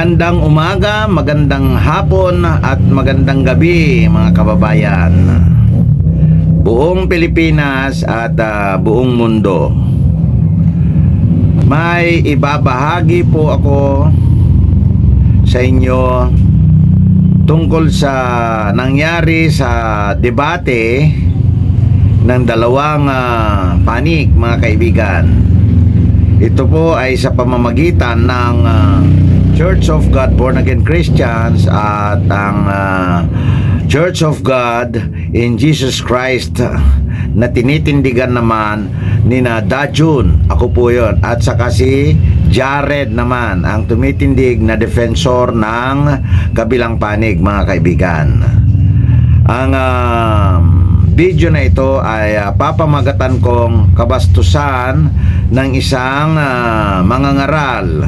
Magandang umaga, magandang hapon at magandang gabi mga kababayan. Buong Pilipinas at buong mundo. May ibabahagi po ako sa inyo tungkol sa nangyari sa debate ng dalawang panig mga kaibigan. Ito po ay sa pamamagitan ng Church of God Born Again Christians at ang Church of God in Jesus Christ na tinitindigan naman ni Dajun, ako po yun, at saka si Jared naman ang tumitindig na defensor ng kabilang panig mga kaibigan. Ang video na ito ay papamagatan kong kabastusan ng isang mangangaral.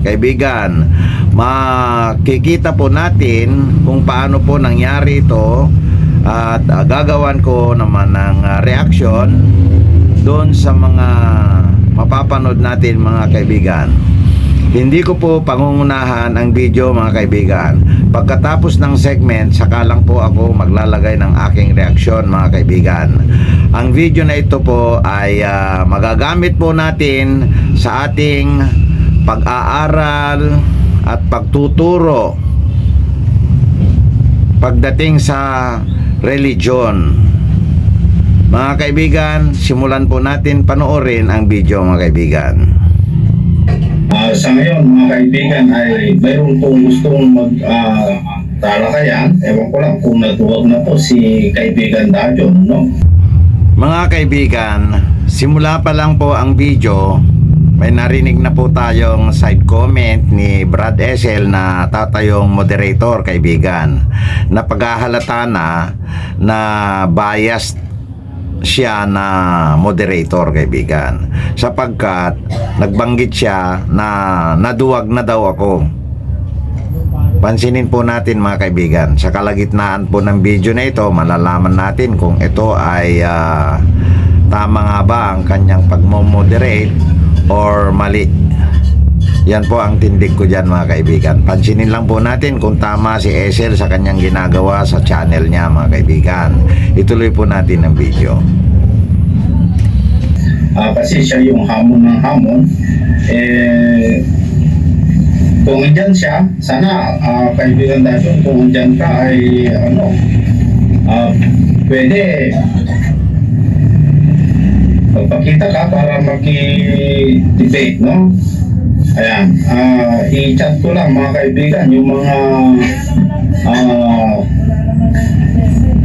Kaibigan, makikita po natin kung paano po nangyari ito at gagawan ko naman ng reaction doon sa mga mapapanood natin mga kaibigan. Hindi ko po pangungunahan ang video mga kaibigan. Pagkatapos ng segment, saka lang po ako maglalagay ng aking reaksyon mga kaibigan. Ang video na ito po ay magagamit po natin sa ating pag-aaral at pagtuturo pagdating sa religion. Mga kaibigan, simulan po natin panoorin ang video mga kaibigan. Sa ngayon mga kaibigan ay mayroon pong gustong talakayan. Ewan ko lang kung natuwag na po si kaibigan Dajon, no? Mga kaibigan, simula pa lang po ang video, may narinig na po tayong side comment ni Brad Esel na tatayong moderator kaibigan, na paghahalata na biased siya na moderator kaibigan, sapagkat nagbanggit siya na naduwag na daw ako. Pansinin po natin mga kaibigan, sa kalagitnaan po ng video na ito malalaman natin kung ito ay tama nga ba ang kanyang pagmo-moderate or mali. Yan po ang tindig ko dyan mga kaibigan. Pansinin lang po natin kung tama si Esel sa kanyang ginagawa sa channel niya mga kaibigan. Ituloy po natin ang video. Kasi siya yung hamon ng hamon. Kung andyan siya, sana kaibigan Dajon, kung andyan ka ay pwede magpakita ka para maki-debate, no? Ayan, i-chat ko lang mga kaibigan yung mga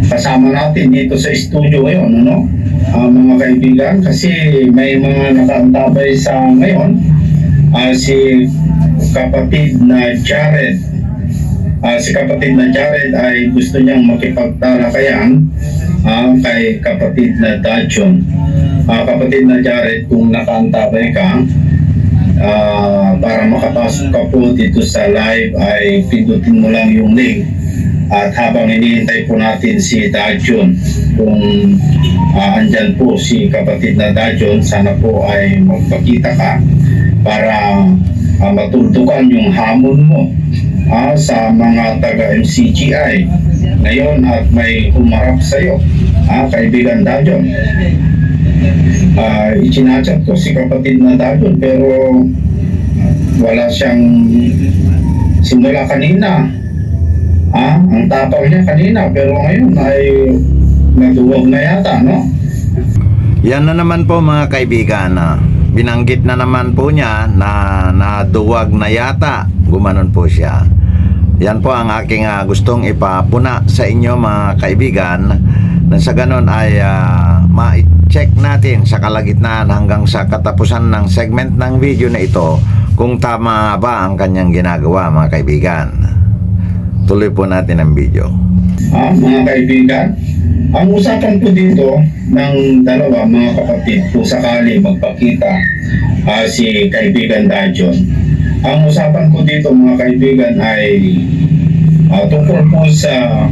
kasama natin dito sa studio ngayon, ano? Mga kaibigan, kasi may mga nakaantabay sa ngayon, si kapatid na Jared. Si kapatid na Jared ay gusto niyang makipagtalakayan kay kapatid na Dajon. Kapatid na Jared, kung nakaantabay ka, para makapasok ka po dito sa live ay pindutin mo lang yung link. At habang hinihintay po natin si Dajon, kung andyan po si kapatid na Dajon, sana po ay magpakita ka para matuldukan yung hamon mo sa mga taga-MCGI ngayon at may humarap sa'yo, kaibigan Dajon. Ichinachat ko si kapatid na Dajon pero wala siyang simula kanina. Ang tapang niya kanina pero ngayon ay naduwag na yata, no? Yan na naman po mga kaibigan. Binanggit na naman po niya na naduwag na yata. Gumanon po siya. Yan po ang aking gustong ipapuna sa inyo mga kaibigan, na sa ganon ay ma-check natin sa kalagitnaan hanggang sa katapusan ng segment ng video na ito kung tama ba ang kanyang ginagawa mga kaibigan. Tuloy po natin ang video. Mga kaibigan, ang usapan po dito ng dalawa mga kapatid, kung sakali magpakita si kaibigan Dajon, ang usapan po dito mga kaibigan ay tungkol po sa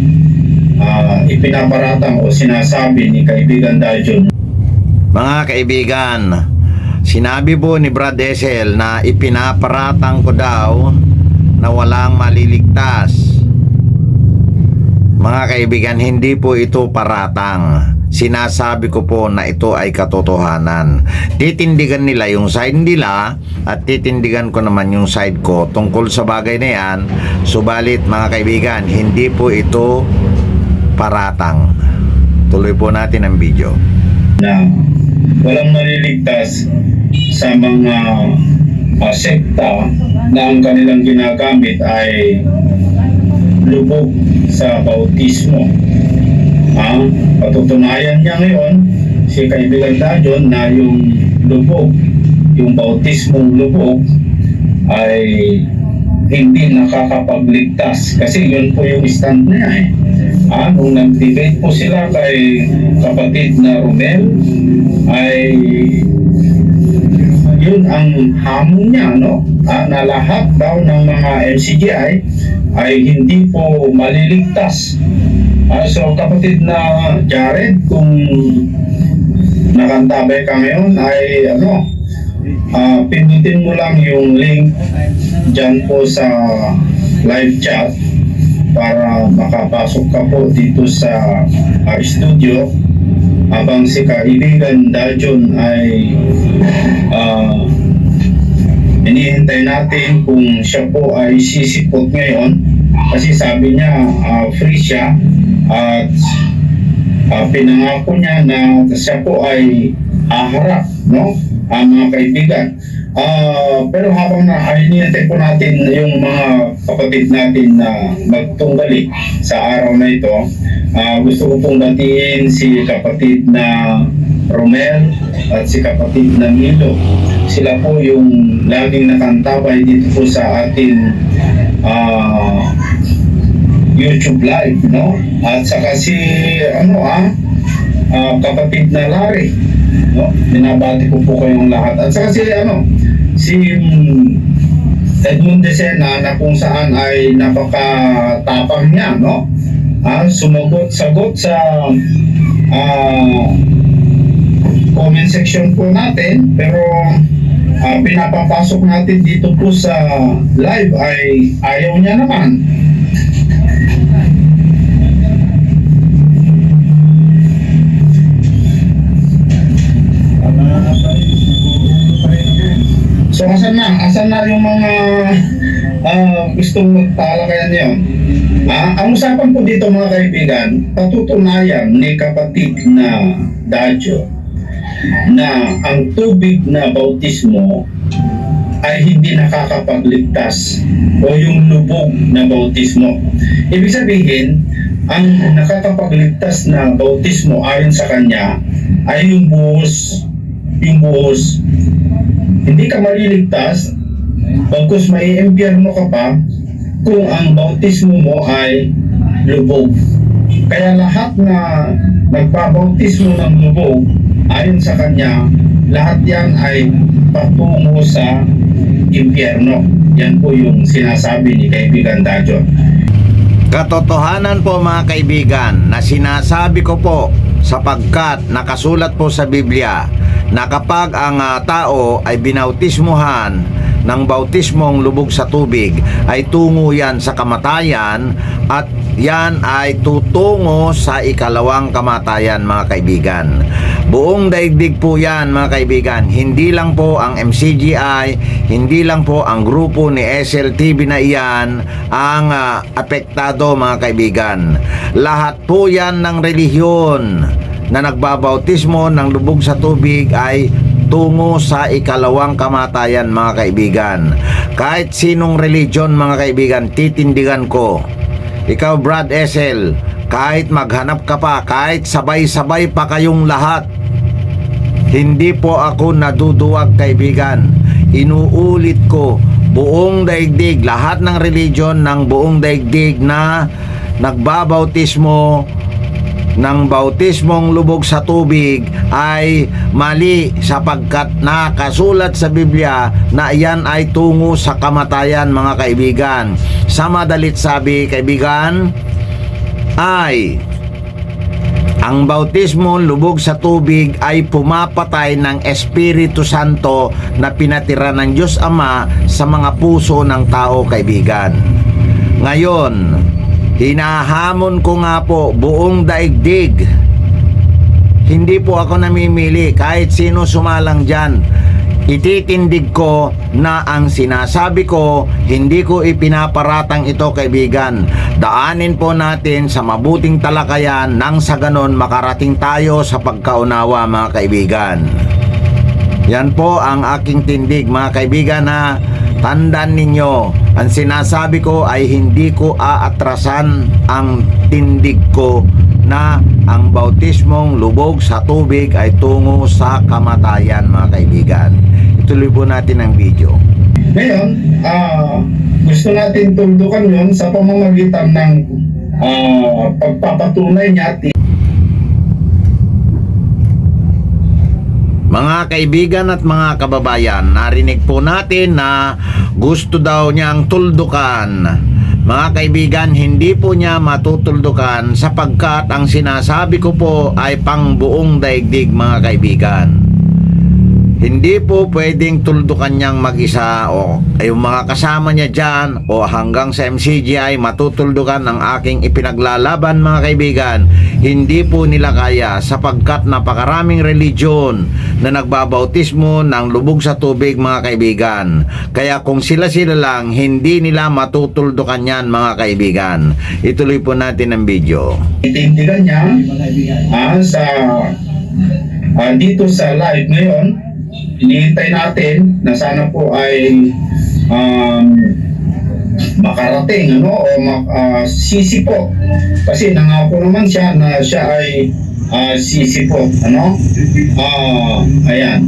ipinaparatang o sinasabi ni kaibigan Dajon. Mga kaibigan, Sinabi po ni Brad Esel na ipinaparatang ko daw na walang maliligtas. Mga kaibigan, hindi po ito paratang. Sinasabi ko po na ito ay katotohanan. Titindigan nila yung side nila at titindigan ko naman yung side ko tungkol sa bagay na yan. Subalit mga kaibigan, hindi po ito paratang. Tuloy po natin ang video. Na walang maliligtas sa mga sekta na ang kanilang ginagamit ay lubog sa bautismo. Patutunayan niya ngayon si kaibigan Dajon na yung lubog, yung bautismong lubog ay hindi nakakapagligtas kasi yun po yung stand niya nung nag-debate po sila kay kapatid na Romel ay yun ang hamon niya na lahat daw ng mga MCGI ay hindi po maliligtas. So kapatid na Jared, kung nakantabay ka ngayon ay pindutin mo lang yung link dyan po sa live chat para makapasok ka po dito sa studio habang si kaibigan Dajon ay inihintay natin kung siya po ay sisipot ngayon kasi sabi niya free siya at pinangako niya na siya po ay haharap mga kaibigan. Pero habang hinihintay po natin yung mga kapatid natin na magtunggali sa araw na ito, gusto ko pong batiin si kapatid na Romel at si kapatid na Milo. Sila po yung laging nakantabay dito po sa ating YouTube live, at saka si kapatid na Larry, binabati ko po kayong lahat, at saka si Edmund Decena na kung saan ay napakatapang niya, sagot sa comment section po natin, pero pinapapasok natin dito po sa live ay ayaw niya naman. So asan na yung mga gustong magtalakayan yun? Ang usapan po dito mga kaibigan, patutunayan ni kapatid na Dajo na ang tubig na bautismo ay hindi nakakapagligtas o yung lubog na bautismo. Ibig sabihin, ang nakakapagligtas na bautismo ayon sa kanya ay yung buhos. Hindi ka maliligtas bagkus maiimpyerno ka pa kung ang bautismo mo ay lubog. Kaya lahat na nagbabautismo ng lubog ayon sa kanya, lahat yan ay patungo sa impyerno. Yan po yung sinasabi ni kaibigan Dajon. Katotohanan po mga kaibigan na sinasabi ko po sapagkat nakasulat po sa Biblia na kapag ang tao ay binautismuhan ng bautismong lubog sa tubig ay tungo yan sa kamatayan at yan ay tutungo sa ikalawang kamatayan mga kaibigan. Buong daigdig po yan mga kaibigan, hindi lang po ang MCGI, hindi lang po ang grupo ni SLTV na iyan ang apektado mga kaibigan. Lahat po yan ng relihiyon na nagbabautismo ng lubog sa tubig ay tungo sa ikalawang kamatayan mga kaibigan. Kahit sinong religion mga kaibigan, titindigan ko. Ikaw Brad SL, kahit maghanap ka pa, kahit sabay-sabay pa kayong lahat, hindi po ako naduduwag kaibigan. Inuulit ko, buong daigdig, lahat ng religion ng buong daigdig na nagbabautismo ng bautismong lubog sa tubig ay mali sapagkat nakasulat sa Biblia na iyan ay tungo sa kamatayan mga kaibigan. Sa madalit sabi kaibigan ay Ang bautismo, lubog sa tubig, ay pumapatay ng Espiritu Santo na pinatira ng Diyos Ama sa mga puso ng tao, kaibigan. Ngayon, hinahamon ko nga po buong daigdig. Hindi po ako namimili, kahit sino sumalang dyan. Ititindig ko na ang sinasabi ko, hindi ko ipinaparatang ito, kaibigan. Daanin po natin sa mabuting talakayan nang sa ganon makarating tayo sa pagkaunawa, mga kaibigan. Yan po ang aking tindig, mga kaibigan, na tandaan ninyo, ang sinasabi ko ay hindi ko aatrasan ang tindig ko na ang bautismong lubog sa tubig ay tungo sa kamatayan, mga kaibigan. Ituloy po natin ang video. Ngayon, gusto natin tuldukan yun sa pamamagitan ng pagpapatunay niya. Mga kaibigan at mga kababayan, narinig po natin na gusto daw niyang tuldukan. Mga kaibigan, hindi po niya matutuldukan sapagkat ang sinasabi ko po ay pang buong daigdig, mga kaibigan. Hindi po pwedeng tuldukan niyang mag-isa o yung mga kasama niya dyan o hanggang sa MCGI matutuldukan ng aking ipinaglalaban, mga kaibigan. Hindi po nila kaya sapagkat napakaraming religion na nagbabautismo ng lubog sa tubig, mga kaibigan. Kaya kung sila-sila lang, hindi nila matutuldukan yan, mga kaibigan. Ituloy po natin ang video. Itindigan niya dito sa live ngayon. Hinihintay natin na sana po ay makarating o sisipot, kasi nangako naman siya na siya ay sisipot, ayan,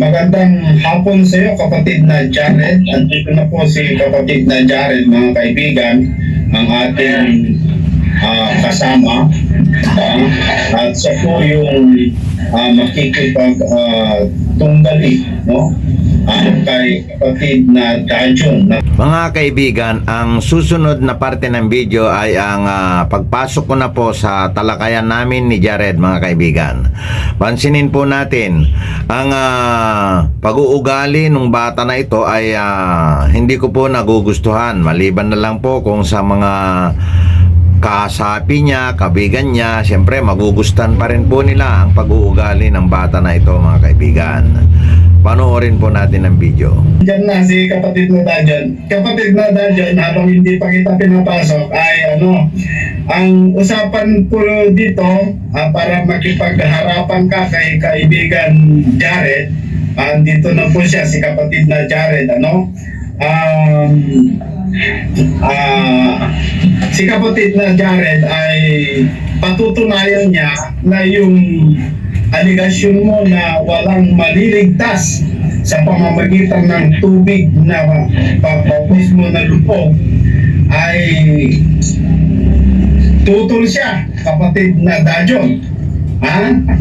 magandang hapon sa iyo, kapatid na Jared. Andito na po si kapatid na Jared, mga kaibigan, ang ating kasama, at siya po yung makikipag tunggali, kay kapatid na Dajon. Mga kaibigan, ang susunod na parte ng video ay ang pagpasok ko na po sa talakayan namin ni Jared, mga kaibigan. Pansinin po natin, ang pag-uugali ng bata na ito ay hindi ko po nagugustuhan, maliban na lang po kung sa mga kasapi niya, kabigan niya. Siyempre magugustuhan pa rin po nila ang pag-uugali ng bata na ito, mga kaibigan. Panoorin po natin ang video. Diyan na si kapatid na Dajon. Kapatid na Dajon, habang hindi pa kita pinapasok ay ang usapan po dito para makipagharapan ka kay kaibigan Jared. Dito na po siya, si kapatid na Jared, si kapatid na Jared ay patutunayan niya na yung aligasyon mo na walang maliligtas sa pamamagitan ng tubig na bautismo na lubog ay tutol siya, kapatid na Dajon.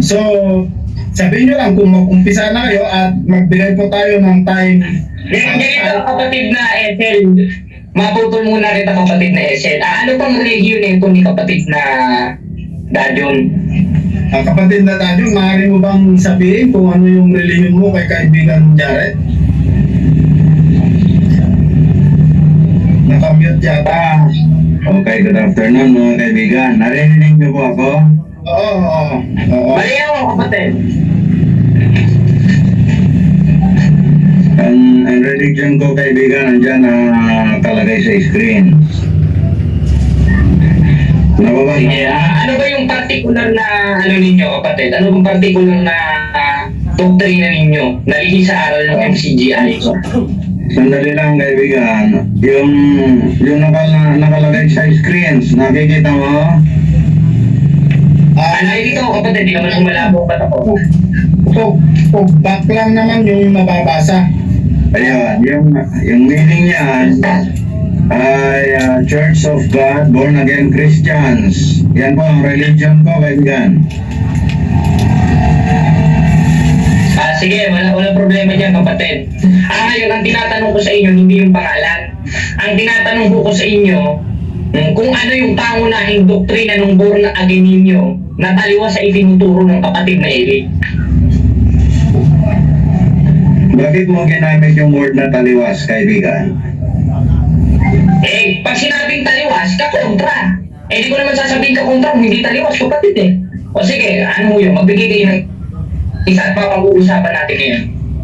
So sabihin nyo lang kung mag-umpisa na kayo at magbigay po tayo ng time. Ganito, kapatid na Ethel, maputol muna kita, kapatid na Ethel. Ano pang religion nito ni kapatid na Dajon? Kapatid na Dajon, maaari mo bang sabihin kung ano yung religion mo kay kaibigan Jared? Nakamute yata. Okay, good afternoon, mga kaibigan. Narinig niyo po ako? Oo. Mali ako, kapatid. Ang religion ko, kaibigan, nandyan nakalagay sa screen. Nababasa? Sige, ano ba yung particular na ninyo, kapatid? Ano bang particular na doktrina ninyo? Nalili sa aral ng MCGI? Sandali lang, kaibigan. Yung nakalagay sa screens, nakikita mo? Nakikita ko, kapatid, di naman malabo ka ako. Back lang naman yung mababasa. Ayun, yung meaning niyan ay Church of God, Born Again Christians. Yan po ang religion ko, kaibigan. Sige, walang problema dyan, kapatid. Ngayon, ang tinatanong ko sa inyo, hindi yung pangalan. Ang tinatanong ko sa inyo, kung ano yung pangunahing doktrina ng born again ninyo na taliwas sa itinuturo ng kapatid na Eric. Bakit mo ginamit yung word na taliwas, kaibigan? Pag sinabing taliwas, kakontra. Di ko naman sasabihin kakontra kung hindi taliwas, kapatid eh. O sige, ano mo yun, magbigay kayo ng isa at papag-uusapan natin ngayon.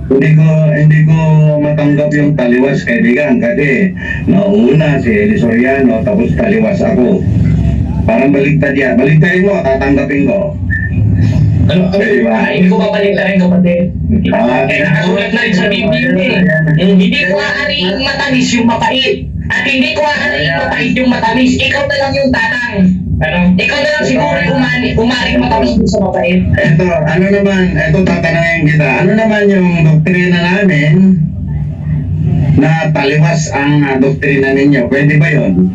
Hindi ko matanggap yung taliwas, kaibigan, kasi nauna si Eli Soriano tapos taliwas ako. Parang baliktad yan. Baliktarin mo, tatanggapin ko. Diba? Hindi ko papalitan rin, kapatid. Nakasulat na rin sa Biblia eh. Hindi ko aariing matamis yung mapait. At hindi ko aariing mapait yung matamis. Ikaw na lang yung tatang. Ikaw na lang siguro yung umaring matamis dun sa mapait. Ito tatanungin kita. Ano naman yung doktrina namin na taliwas ang doktrina ninyo? Pwede ba yun?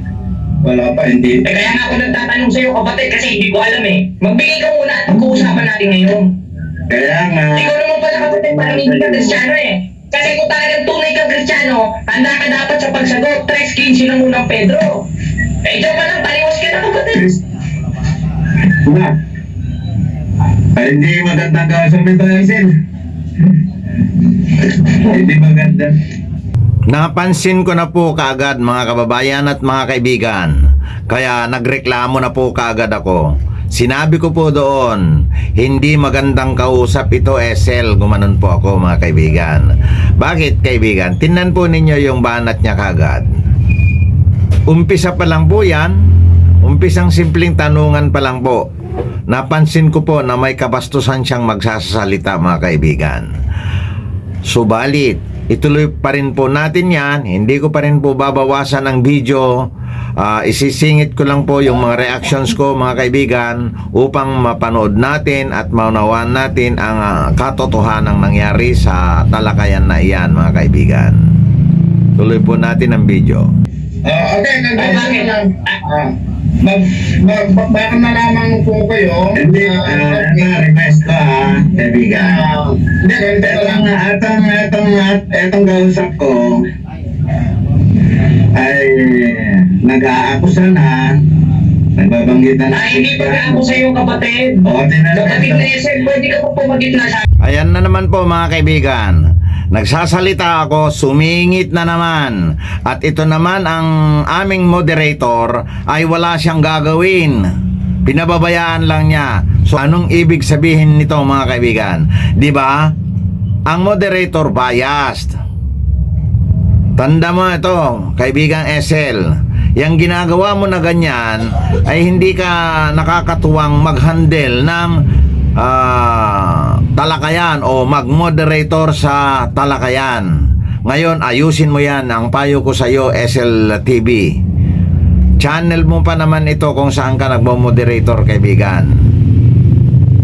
Wala pa, hindi. Kaya nga ako nagtatanong sa'yo, kapatid, kasi hindi ko alam eh. Magbigay ka muna at pag-uusapan natin ngayon. Kaya nga, Ikaw naman pala, kapatid, parang hindi ka Kristiyano eh. Kasi kung talagang tunay kang Kristiyano, handa ka dapat sa pagsagot. 3:15 ng unang Pedro. Ikaw pa lang, taliwas ka na, kapatid. na. Ay, hindi magandang kausap ito, Hazel. Hindi maganda. Napansin ko na po kaagad mga kababayan at mga kaibigan. Kaya nagreklamo na po kaagad ako. Sinabi ko po doon, hindi magandang kausap ito, Esel. Gumanon po ako mga kaibigan. Bakit kaibigan? Tingnan po ninyo yung banat niya kaagad. Umpisa pa lang po yan. Umpisang simpleng tanungan pa lang po. Napansin ko po na may kabastusan siyang magsasalita mga kaibigan. Subalit, ituloy pa rin po natin yan. Hindi ko pa rin po babawasan ang video. Isisingit ko lang po yung mga reactions ko mga kaibigan upang mapanood natin at maunawaan natin ang katotohanang nangyari sa talakayan na iyan mga kaibigan. Tuloy po natin ang video. Okay, Bakit? baka malaman po kayo. Hindi, request ko kaibigan. Hindi, ganito lang. Etong kausap ko ay nag-aakusa na, nagbabanggit na Hindi pa ako sa iyo, kapatid. O, Kapatid na Esel, pwede ka po pumagit na sa Ayan na naman po mga kaibigan. Nagsasalita ako, sumingit na naman. At ito naman ang aming moderator ay wala siyang gagawin. Pinababayaan lang niya. So anong ibig sabihin nito mga kaibigan? 'Di ba? Ang moderator biased. Tanda mo ito, kaibigang Esel. Yang ginagawa mo na ganyan ay hindi ka nakakatuwang mag-handle ng talakayan o mag-moderator sa talakayan. Ngayon, ayusin mo yan. Ang payo ko sa iyo, SL TV. Channel mo pa naman ito kung saan ka nagmo-moderator, kaibigan.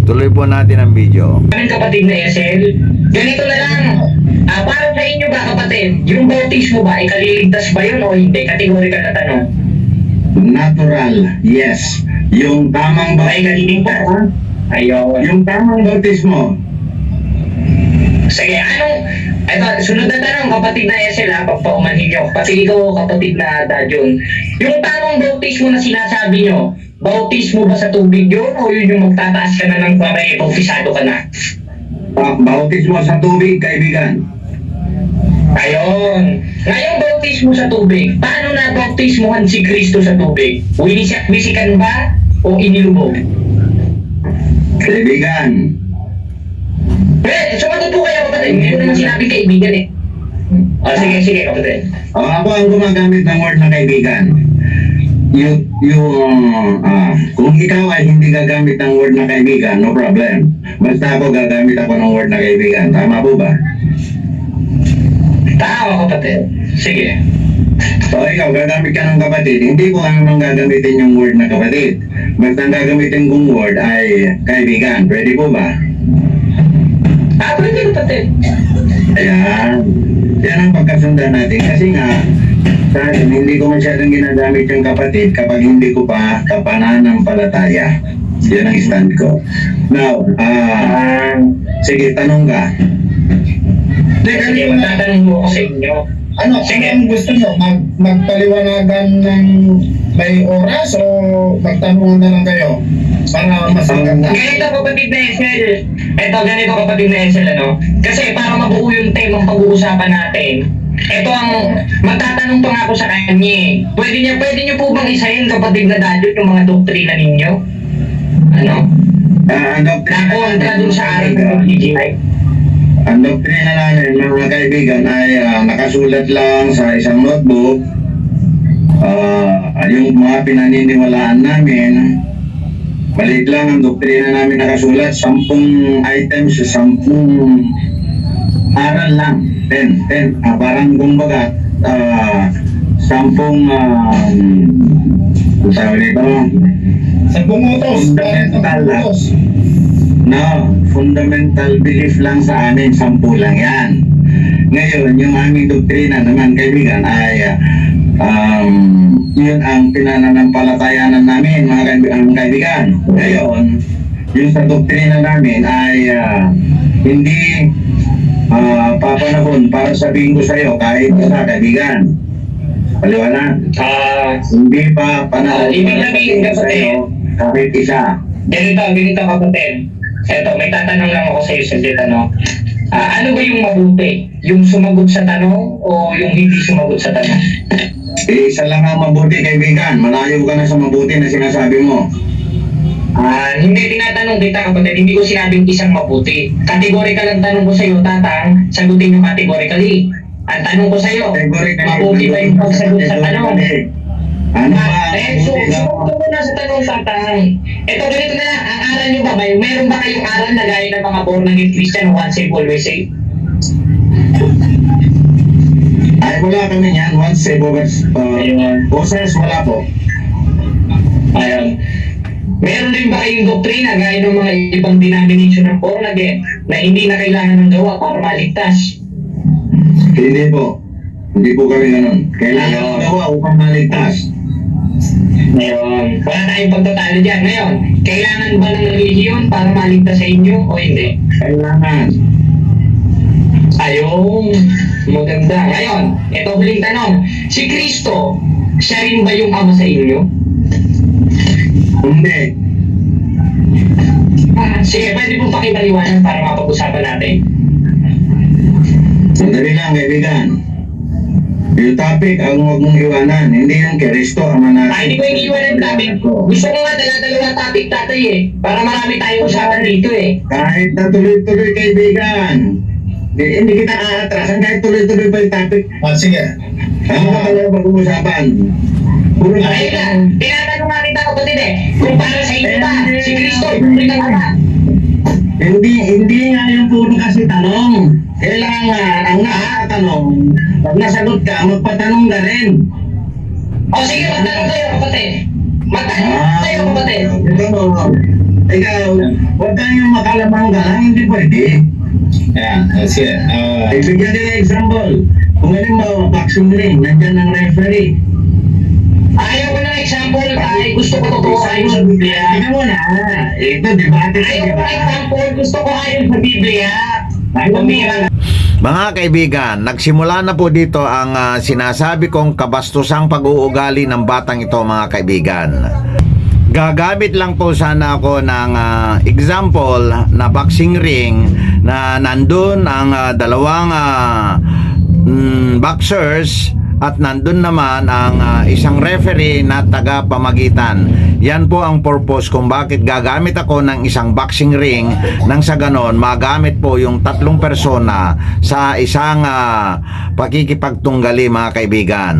Tuloy po natin ang video. aming kapatid na Esel. Ganito na lang. Para sa inyo ba, kapatid, yung bautismo ba, ikaliligtas ba yun o hindi? Kategorikal na tanong. natural, yes. Yung tamang Ay, kaliligtas, ha? Ayun. yung tamang bautismo. Sige, ito, sunod na tanong, kapatid na Esel, ha, pagpaumanhin nyo. Pati ikaw, kapatid na Dajon. Yung tamang bautismo na sinasabi nyo, bautismo ba sa tubig yun o yun yung magtataas ka na ng may bautisado ka na? Bautismo sa tubig, kaibigan. Ayun. Ngayong bautismo sa tubig, paano na bautismohan si Kristo sa tubig? Wisikan ba o inilubog? Kaibigan. Sumagot po kayo, kapatid. Hindi ko naman sinabi kaibigan eh. Sige, kapatid. Ako ang gumagamit ng word na kaibigan. Kung ikaw ay hindi gagamit ng word na kaibigan, no problem. Basta ako gagamit ako ng word na kaibigan. Tama po ba? Tama, kapatid. Sige. So ikaw, gagamit ka ng kapatid. Hindi ko naman gagamitin yung word na kapatid. Basta ang gagamitin kong word ay kaibigan. Pwede po ba? Pwede, kapatid. Ayan. Yan ang pagkasundan natin. Kasi nga, sa akin, hindi ko masyadong ginagamit yung kapatid kapag hindi ko pa kapananampalataya. Yan ang stand ko. Now, sige, tanong ka. Sige, magtatanong mo ako sa inyo. Ano Sige. ang gusto nyo? Magpaliwanagan ng may oras o magtanungan na lang kayo para mas maganda? Ganito kapatid na Esel. Ganito kapatid na Esel, ano? Kasi para mabuo yung temang pag-uusapan natin, ito ang magtatanong pa nga ako sa kanya eh. Pwede niyo po bang isahin kapatid na Dadyo yung mga doktrina ninyo? Ano? Ang doktrina Nakontra dun sa aral ng namin, PGI. ang doktrina namin mga kaibigan ay nakasulat lang sa isang notebook. Yung mga pinaniniwalaan namin, maliit lang ang doktrina namin nakasulat, 10 items, 10 aral lang, 10, parang kumbaga, 10 ang tawag nito, Sa bumutos, Fundamental lang. bumutos. no, fundamental belief lang sa amin, 10 lang yan. Ngayon, yung aming doktrina naman kaibigan ay yun ang pinananampalatayanan namin mga kaibigan. Ngayon, yung sa doktrina namin ay hindi papanahon para sabihin ko sa iyo kahit isa kaibigan. Paliwanag. Hindi pa panahon Ibig para sabihin sabihin ko sa iyo kahit isa. Ganito kapatid. Eto, may tatanong lang ako sa iyo sa ano. Ano ba yung mabuti? Yung sumagot sa tanong o yung hindi sumagot sa tanong? Isa lang ang mabuti kaibigan. Malayo ka na sa mabuti na sinasabi mo. Hindi tinatanong kita kapatid, hindi ko sinabing isang mabuti. Categorical ang tanong ko sa iyo, tatang, sagutin yung categorically. Ang tanong ko sa iyo, mabuti ba yung pagsagot sa tanong? Ano ba? Sumunod ko na sa tanong, tatang. Ito, ganito na lang, ang aral nyo ba? Meron ba kayong aral na gaya ng mga born again Christian, once saved, always saved? Ay, wala kami yan. Once save over boses, wala po. Ayun. Meron din ba kayong doktrina gaya ng mga ibang denomination ng born again na hindi na kailangan ng gawa para maligtas? Hindi po. Hindi po kami ganun. Kailangan ng gawa upang maligtas. Ngayon, wala tayong pagtatalo dyan. Ngayon, kailangan ba ng religion para maligtas sa inyo o hindi? Kailangan. Ayun, maganda. Ngayon, ito huling tanong. Si Kristo, siya rin ba yung ama sa inyo? Hindi. Sige, pwede po pakipaliwanag para mapag-usapan natin. Sandali lang, kaibigan. Yung topic, ang huwag mong iwanan. Hindi yung Kristo, ama natin. Hindi ko yung iwan ng topic. Gusto ko nga dala-dalawa topic, tatay eh. Para marami tayong usapan dito eh. Kahit na tuloy-tuloy, kaibigan. Hindi kita aatrasan kahit tuloy-tuloy pa yung topic. Sige. Ano ka talaga pag-uusapan? Puro Ayun na, tinatanong nga kita kapatid eh. Kung para sa inyo ba, si Kristo, yung ang ama. Hindi nga yung puro kasi tanong. Kailangan ang nakatanong, pag nasagot ka, magpatanong ka rin. O sige, magtanong tayo kapatid. Magtanong tayo kapatid. Ikaw, huwag kayong makalamang ka lang, hindi pwede. Ayan, sige. Ibigyan din ng example. Kung alin mo, boxing ring, nandyan ang referee. Ayaw ko ng example, ay gusto ko totoo ayon sa Biblia. Tingnan mo na, ito, debate sa Ayaw ko ng debate. example, gusto ko ayon sa Biblia. Ay, pamira. Mga kaibigan, nagsimula na po dito ang sinasabi kong kabastusang pag-uugali ng batang ito mga kaibigan. Gagamit lang po sana ako ng example na boxing ring na nandun ang dalawang boxers at nandun naman ang isang referee na taga-pamagitan. Yan po ang purpose kung bakit gagamit ako ng isang boxing ring nang sa ganon magamit po yung tatlong persona sa isang pakikipagtunggali mga kaibigan.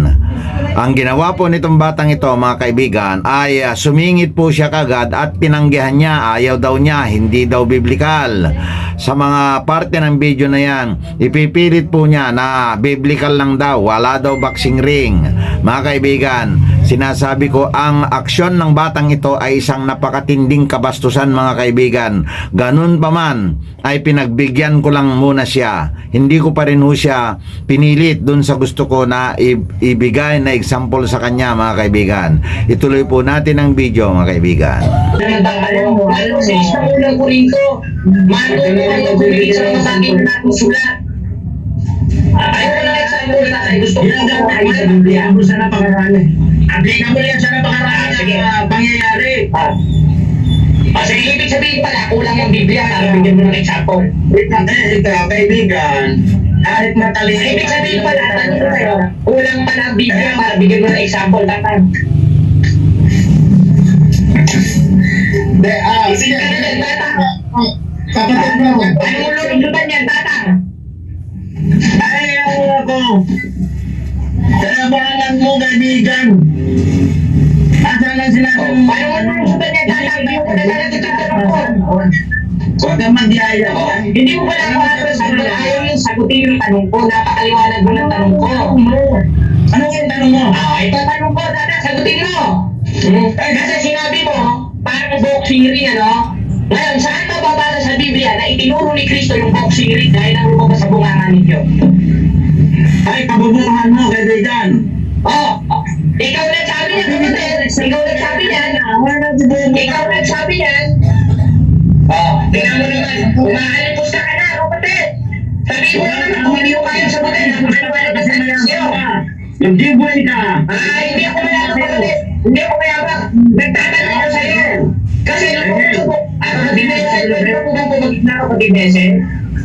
Ang ginawa po nitong batang ito mga kaibigan ay sumingit po siya kagad at tinanggihan niya, ayaw daw niya, hindi daw biblikal. Sa mga parte ng video na yan, ipipilit po niya na biblical lang daw, wala daw boxing ring. Mga kaibigan, sinasabi ko ang aksyon ng batang ito ay isang napakatinding kabastusan mga kaibigan. Ganun pa man ay pinagbigyan ko lang muna siya. Hindi ko pa rin ho siya pinilit dun sa gusto ko na ibigay na example sa kanya mga kaibigan. Ituloy po natin ang video mga kaibigan. Ano sa isang unang Korinto, matuto ang nagbibilit sa mga bagay na natong sulat. Ayoko ng example na tayo. Gusto ko ayos sa Biblia. Sa napakaraan. Applicable yan sa napakaraan Sige. pangyayari. Sige, ibig sabihin pala, kulang yung Biblia para bigyan mo ng example. Ikaw, kaibigan, kahit matalino. Ibig sabihin pala, tanong ko kayo, kulang pala ang Biblia para bigyan mo ng example. Tatang. Isip ka na dyan, tatang. Kapatid mo. Anong ululutan yan, tatang? Ayaw ako. Trabahan mo, kaibigan. Asan ang sinabi mo? Paano mo ululutan yan, tatang? Hindi mo na nalagot yung tanong ko. Huwag kang magyaya. Hindi mo pala ako sagot. Ayaw yung sagutin yung tanong ko. Napakaliwanag mo ng tanong ko. Ano yung tanong mo? Ito tanong ko, tatang, sagutin mo. Kasi sinabi mo, parang boxing ring, ano? Ngayon, saan mababasa sa Biblia na itinuro ni Kristo yung boxing ring dahil ang lumabas sa bunganga ninyo? Ay, kabubuhan mo, kaibigan. Ikaw nagsabi niyan, kapatid. Ikaw nagsabi niyan. Ikaw nagsabi niyan. Tingnan mo naman, umaalipos ka na, kapatid. Sabihin mo naman kung hindi mo kaya sagutin, ano ba nagsasabi sa'yo? Mag-giveaway ka. Hindi ako mayabang, kapatid. Hindi ako mayabang. Nagtatanong ako sa'yo. Kasi nung pumusubok, kapatid Nesel, pwede mo po bang pumagit na kapatid Nesel?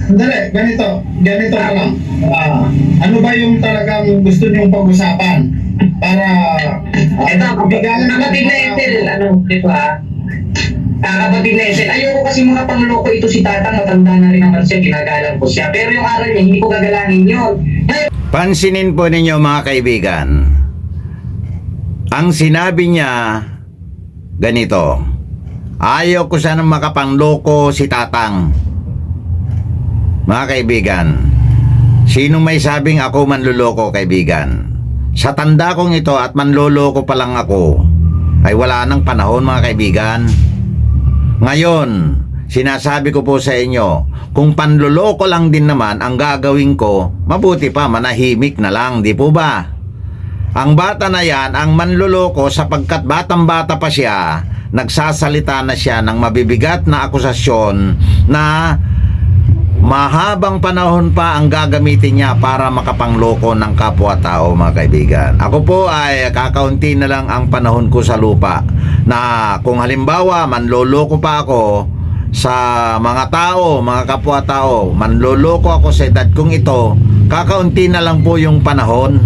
Sandali, ganito na lang. Ano ba yung talagang gusto niyong pag-usapan? Para Ito, kapatid Nesel, ano, dito kapatid Nesel, ayoko kasi mga pangloko ito si Tatang, matanda na rin naman siya, ginagalang ko siya. Pero yung aral niya, hindi ko gagalangin yun. Pansinin po ninyo mga kaibigan. Ang sinabi niya ganito, ayaw ko sanang makapangloko si Tatang. Mga kaibigan, sino may sabing ako manluloko, kaibigan? Sa tanda kong ito at manloloko pa lang ako, ay wala nang panahon, mga kaibigan. Ngayon, sinasabi ko po sa inyo, kung panloloko lang din naman ang gagawin ko, mabuti pa manahimik na lang, di po ba? Ang bata na yan, ang manloloko, sapagkat batang-bata pa siya, nagsasalita na siya ng mabibigat na akusasyon na mahabang panahon pa ang gagamitin niya para makapangloko ng kapwa-tao, mga kaibigan. Ako po ay kakaunti na lang ang panahon ko sa lupa na kung halimbawa manloloko pa ako sa mga tao, mga kapwa-tao, manloloko ako sa edad kong ito, kakaunti na lang po yung panahon.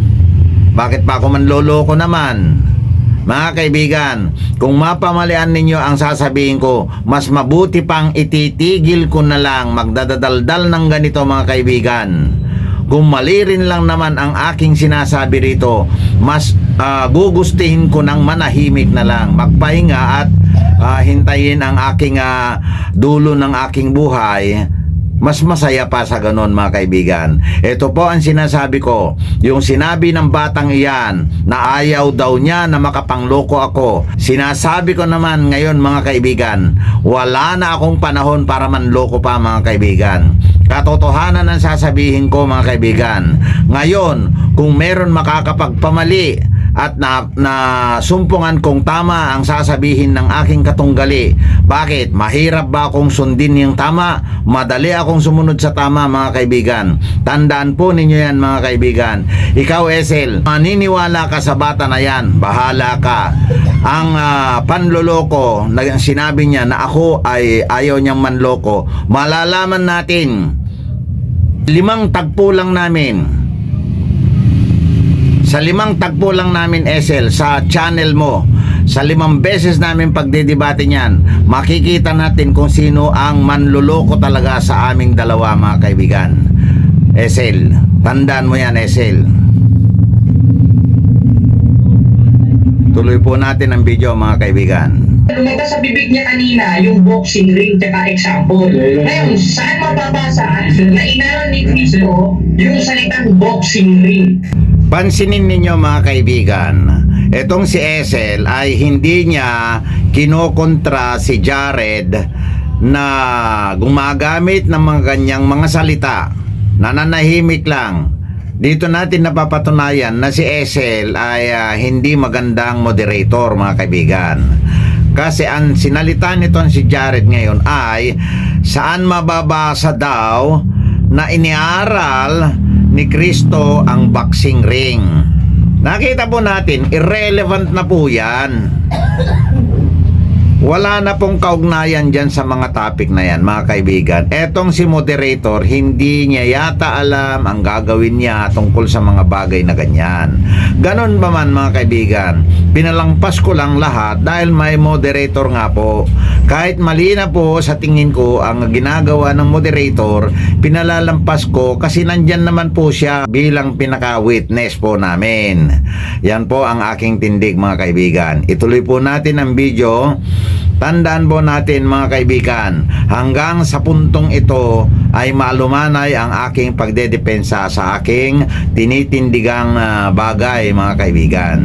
Bakit pa ako manloloko naman? Mga kaibigan, kung mapamalian ninyo ang sasabihin ko, mas mabuti pang ititigil ko na lang magdadaldal ng ganito, mga kaibigan. Kung mali rin lang naman ang aking sinasabi rito, mas gugustuhin ko ng manahimik na lang, magpahinga at hintayin ang aking dulo ng aking buhay. Mas masaya pa sa ganon, mga kaibigan. Ito po ang sinasabi ko. Yung sinabi ng batang iyan na ayaw daw niya na makapangloko ako. Sinasabi ko naman ngayon, mga kaibigan, wala na akong panahon para manloko pa, mga kaibigan. Katotohanan ang sasabihin ko, mga kaibigan. Ngayon, kung meron makakapagpamali at na sumpungan kong tama ang sasabihin ng aking katunggali, bakit? Mahirap ba akong sundin yung tama? Madali akong sumunod sa tama, mga kaibigan. Tandaan po ninyo yan, mga kaibigan. Ikaw, Esel, maniniwala ka sa bata na yan, bahala ka. Ang panloloko, sinabi niya na ako ay ayaw niyang manloko, malalaman natin 5 tagpo lang namin. Sa 5 tagpo lang namin, Esel, sa channel mo, sa 5 beses namin pagdedebate niyan, makikita natin kung sino ang manluloko talaga sa aming dalawa, mga kaibigan. Esel, tandaan mo yan, Esel. Tuloy po natin ang video, mga kaibigan. Lumabas sa bibig niya kanina yung boxing ring tsaka example. Ngayon, saan mababasa na inaral ni Kristo yung salitang boxing ring? Pansinin ninyo, mga kaibigan, etong si Esel ay hindi niya kinokontra si Jared na gumagamit ng mga ganyang mga salita, nananahimik lang. Dito natin napapatunayan na si Esel ay hindi magandang moderator, mga kaibigan. Kasi ang sinalita nito si Jared ngayon ay saan mababasa daw na iniaral ni Kristo ang boxing ring. Nakita po natin, irrelevant na po yan. Wala na pong kaugnayan dyan sa mga topic na yan, mga kaibigan. Etong si moderator, hindi niya yata alam ang gagawin niya tungkol sa mga bagay na ganyan. Ganon ba man, mga kaibigan? Pinalampas ko lang lahat dahil may moderator nga po. Kahit mali na po sa tingin ko ang ginagawa ng moderator, pinalalampas ko kasi nandyan naman po siya bilang pinaka-witness po namin. Yan po ang aking tindig, mga kaibigan. Ituloy po natin ang video. Tandaan po natin, mga kaibigan, hanggang sa puntong ito ay malumanay ang aking pagdedepensa sa aking tinitindigang bagay, mga kaibigan.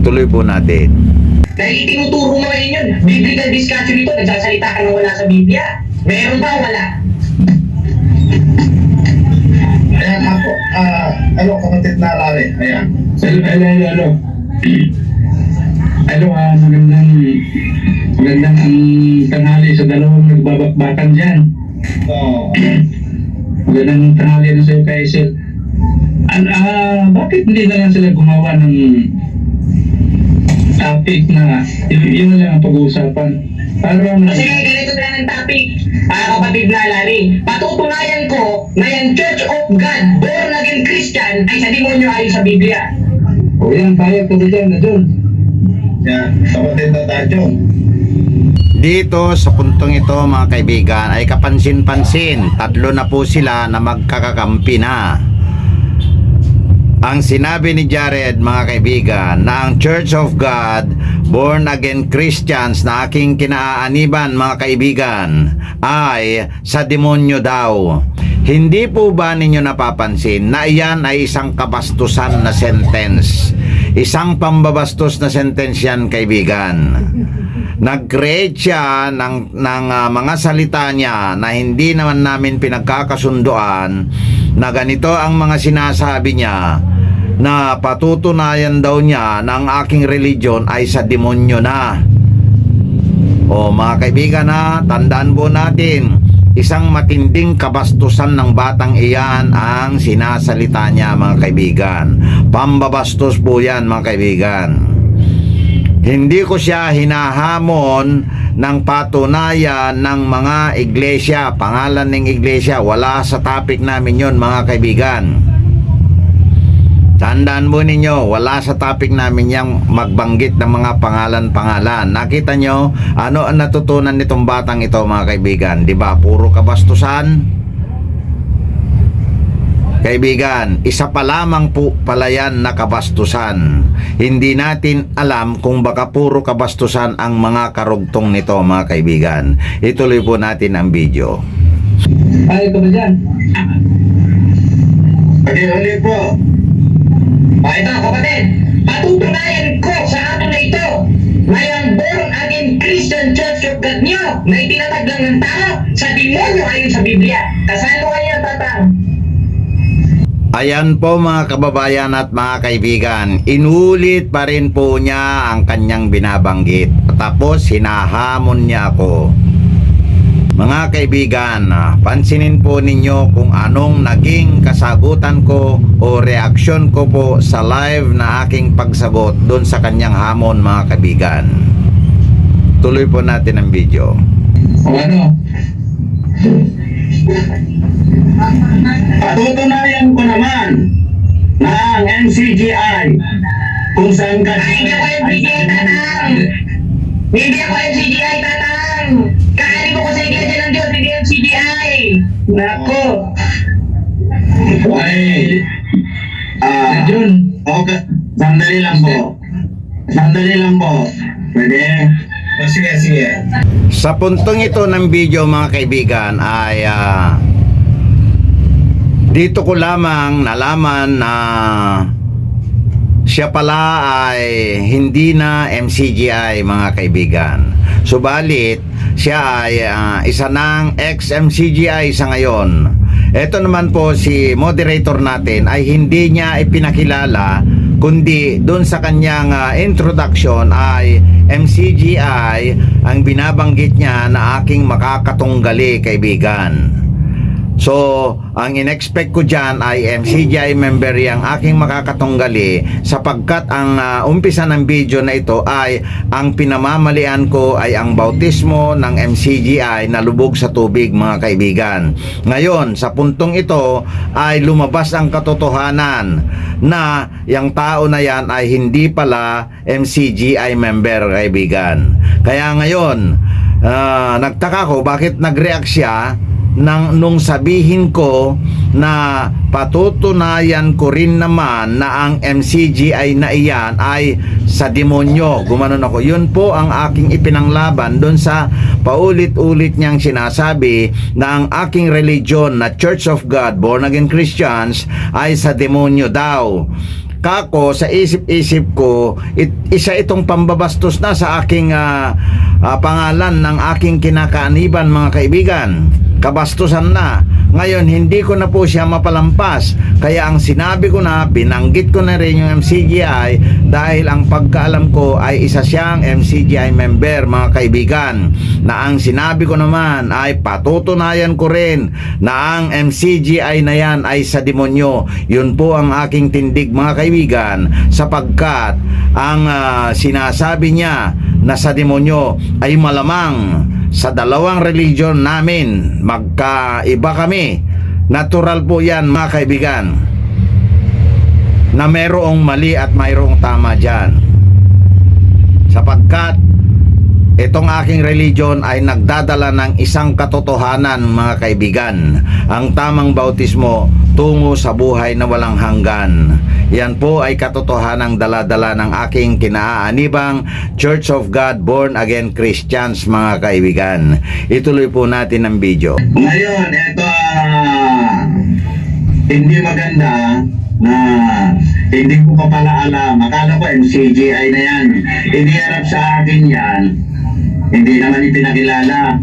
Tuloy po natin. Dahil itinuturo mo ngayon yun. Biblical discussion ito. Nagsasalita ka na wala sa Biblia. Meron ba o wala? Ayan ako, kapatid na Larry. Ayan. Magandang ang tanghali sa dalawang nagbabakbakan dyan. So, Magandang tanghali rin sa'yo kay Sir. Bakit hindi na lang sila gumawa ng topic na yun na lang ang pag-uusapan? Para Kasi ganito na ang topic, kapatid na Larry. Patutunayan ko na yung Church of God, born again Christian, ay sa demonyo ayon sa Biblia. o yan, payag ka dyan na dyan. yan, kapatid na Dajon. Dito sa puntong ito, mga kaibigan, ay kapansin-pansin, tatlo na po sila na magkakakampi na. Ang sinabi ni Jared, mga kaibigan, na ang Church of God, born again Christians na aking kinaaaniban, mga kaibigan, ay sa demonyo daw. Hindi po ba ninyo napapansin na iyan ay isang kabastusan na sentence? Isang pambabastos na sentence yan, kaibigan. Nag-create siya ng mga salita niya na hindi naman namin pinagkakasunduan, na ganito ang mga sinasabi niya, na patutunayan daw niya na ang aking religion ay sa demonyo na. O mga kaibigan, ha, tandaan po natin, isang matinding kabastusan ng batang iyan ang sinasalita niya, mga kaibigan. Pambabastos po yan, mga kaibigan. Hindi ko siya hinahamon ng patunayan ng mga iglesia, pangalan ng iglesia. Wala sa topic namin yon, mga kaibigan. Tandaan mo ninyo, wala sa topic namin yung magbanggit ng mga pangalan-pangalan. Nakita nyo, ano ang natutunan nitong batang ito, mga kaibigan? Diba, puro kabastusan? Kaibigan, isa pa lamang po pala yan na kabastusan. Hindi natin alam kung baka puro kabastusan ang mga karugtong nito, mga kaibigan. Ituloy po natin ang video. Payag ka ba dyan? Huli po. Ito, kapatid, patutunayan ko sa ato na ito na yung born again Christian Church of God nyo na itinatag lang ng tao sa demonyo ayon sa Biblia. Kasano kayo, tatang? Ayan po, mga kababayan at mga kaibigan, inulit pa rin po niya ang kanyang binabanggit. Tapos hinahamon niya ako. Mga kaibigan, pansinin po ninyo kung anong naging kasagutan ko o reaksyon ko po sa live na aking pagsagot doon sa kanyang hamon, mga kaibigan. Tuloy po natin ang video. O ano? Patutunayan ko naman na ang NCGI kung saan ka Hindi ako MCGI, tatang! Hindi ako MCGI, tatang! Kaanin ko sa iglesia ng Diyos, hindi MCGI! Nako! ay John, okay, sandali lang po pwede. Sige, sige. Sa puntong ito ng video, mga kaibigan, ay dito ko lamang nalaman na siya pala ay hindi na MCGI, mga kaibigan. Subalit siya ay isa ng ex-MCGI sa ngayon. Ito naman po si moderator natin ay hindi niya ipinakilala, kundi doon sa kanyang introduction ay MCGI ang binabanggit niya na aking makakatunggali, kaibigan. So, ang in-expect ko dyan ay MCGI member yung aking makakatunggali sapagkat ang umpisa ng video na ito ay ang pinamamalian ko ay ang bautismo ng MCGI na lubog sa tubig, mga kaibigan. Ngayon, sa puntong ito ay lumabas ang katotohanan na yung tao na yan ay hindi pala MCGI member, kaibigan. Kaya ngayon, nagtaka ko bakit nag-react siya nung sabihin ko na patutunayan ko rin naman na ang MCGI na iyan ay sa demonyo. Gumanon ako. Yun po ang aking ipinanglaban doon sa paulit-ulit niyang sinasabi na ang aking religion na Church of God, Born Again Christians, ay sa demonyo daw. Kako, sa isip-isip ko, isa itong pambabastos na sa aking pangalan ng aking kinakaaniban, mga kaibigan. Kabastusan na. Ngayon, hindi ko na po siya mapalampas. Kaya ang sinabi ko na, binanggit ko na rin yung MCGI dahil ang pagkaalam ko ay isa siyang MCGI member, mga kaibigan. Na ang sinabi ko naman ay patutunayan ko rin na ang MCGI na yan ay sa demonyo. Yun po ang aking tindig, mga kaibigan, sapagkat ang sinasabi niya na sa demonyo ay malamang sa dalawang religion namin magkaiba kami. Natural po yan, mga kaibigan, na mayroong mali at mayroong tama dyan, sapagkat itong aking religion ay nagdadala ng isang katotohanan, mga kaibigan, ang tamang bautismo tungo sa buhay na walang hanggan. Yan po ay katotohanang dala-dala ng aking kinaaanibang Church of God Born Again Christians, mga kaibigan. Ituloy po natin ang video. Ngayon, ito hindi maganda na hindi ko pa pala alam. Akala ko MCGI na yan. Iniharap sa akin yan. Hindi naman ipinakilala.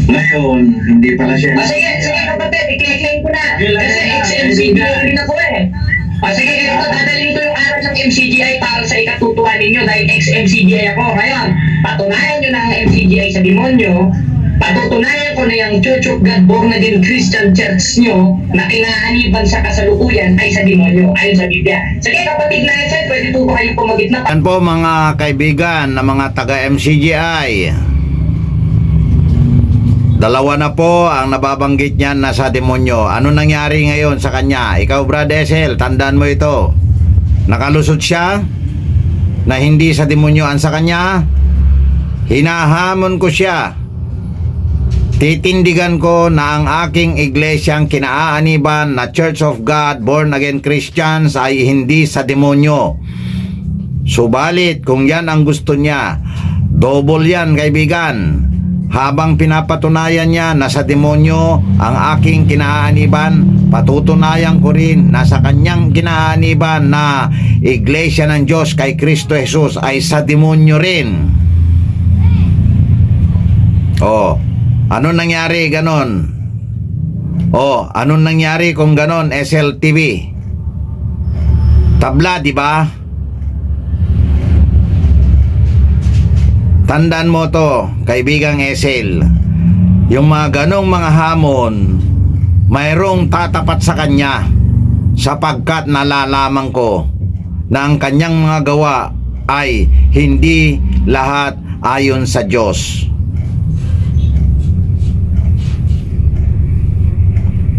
Ngayon, hindi pala siya. Sige kapatid, i-claim ko na. Kasi ex-MCGI rin ako eh. Sige, ito, dadalhin ko yung aral ng MCGI para sa ikatutuwa ninyo dahil ex-MCGI ako. Ngayon, patunayan nyo na ang MCGI sa demonyo. Patutunayan ko na yung Church of God Born Again Christian Church nyo na kinaaniban sa kasalukuyan ay sa demonyo, ayon sa Biblia. Sige kapatid na Edsel, pwede po ba kayong pumagit na? Yan po, mga kaibigan na mga taga-MCGI. Dalawa na po ang nababanggit niyan na sa demonyo. Ano nangyari ngayon sa kanya? Ikaw, Brad Edsel, tandaan mo ito. Nakalusot siya na hindi sa demonyoan sa kanya. Hinahamon ko siya. Titindigan ko na ang aking iglesyang kinaaaniban na Church of God Born Again Christians ay hindi sa demonyo. Subalit, kung yan ang gusto niya, double yan, kaibigan. Habang pinapatunayan niya na sa demonyo ang aking kinaaniban, patutunayan ko rin na sa kanyang kinaaniban na Iglesia ng Diyos kay Kristo Jesus ay sa demonyo rin. Ano nangyari ganon? Ano nangyari kung ganon, SLTV? Tabla, di ba? Tandaan mo to, kaibigang Esel. Yung mga ganong mga hamon, mayroong tatapat sa kanya sapagkat nalalaman ko na ang kanyang mga gawa ay hindi lahat ayon sa Diyos.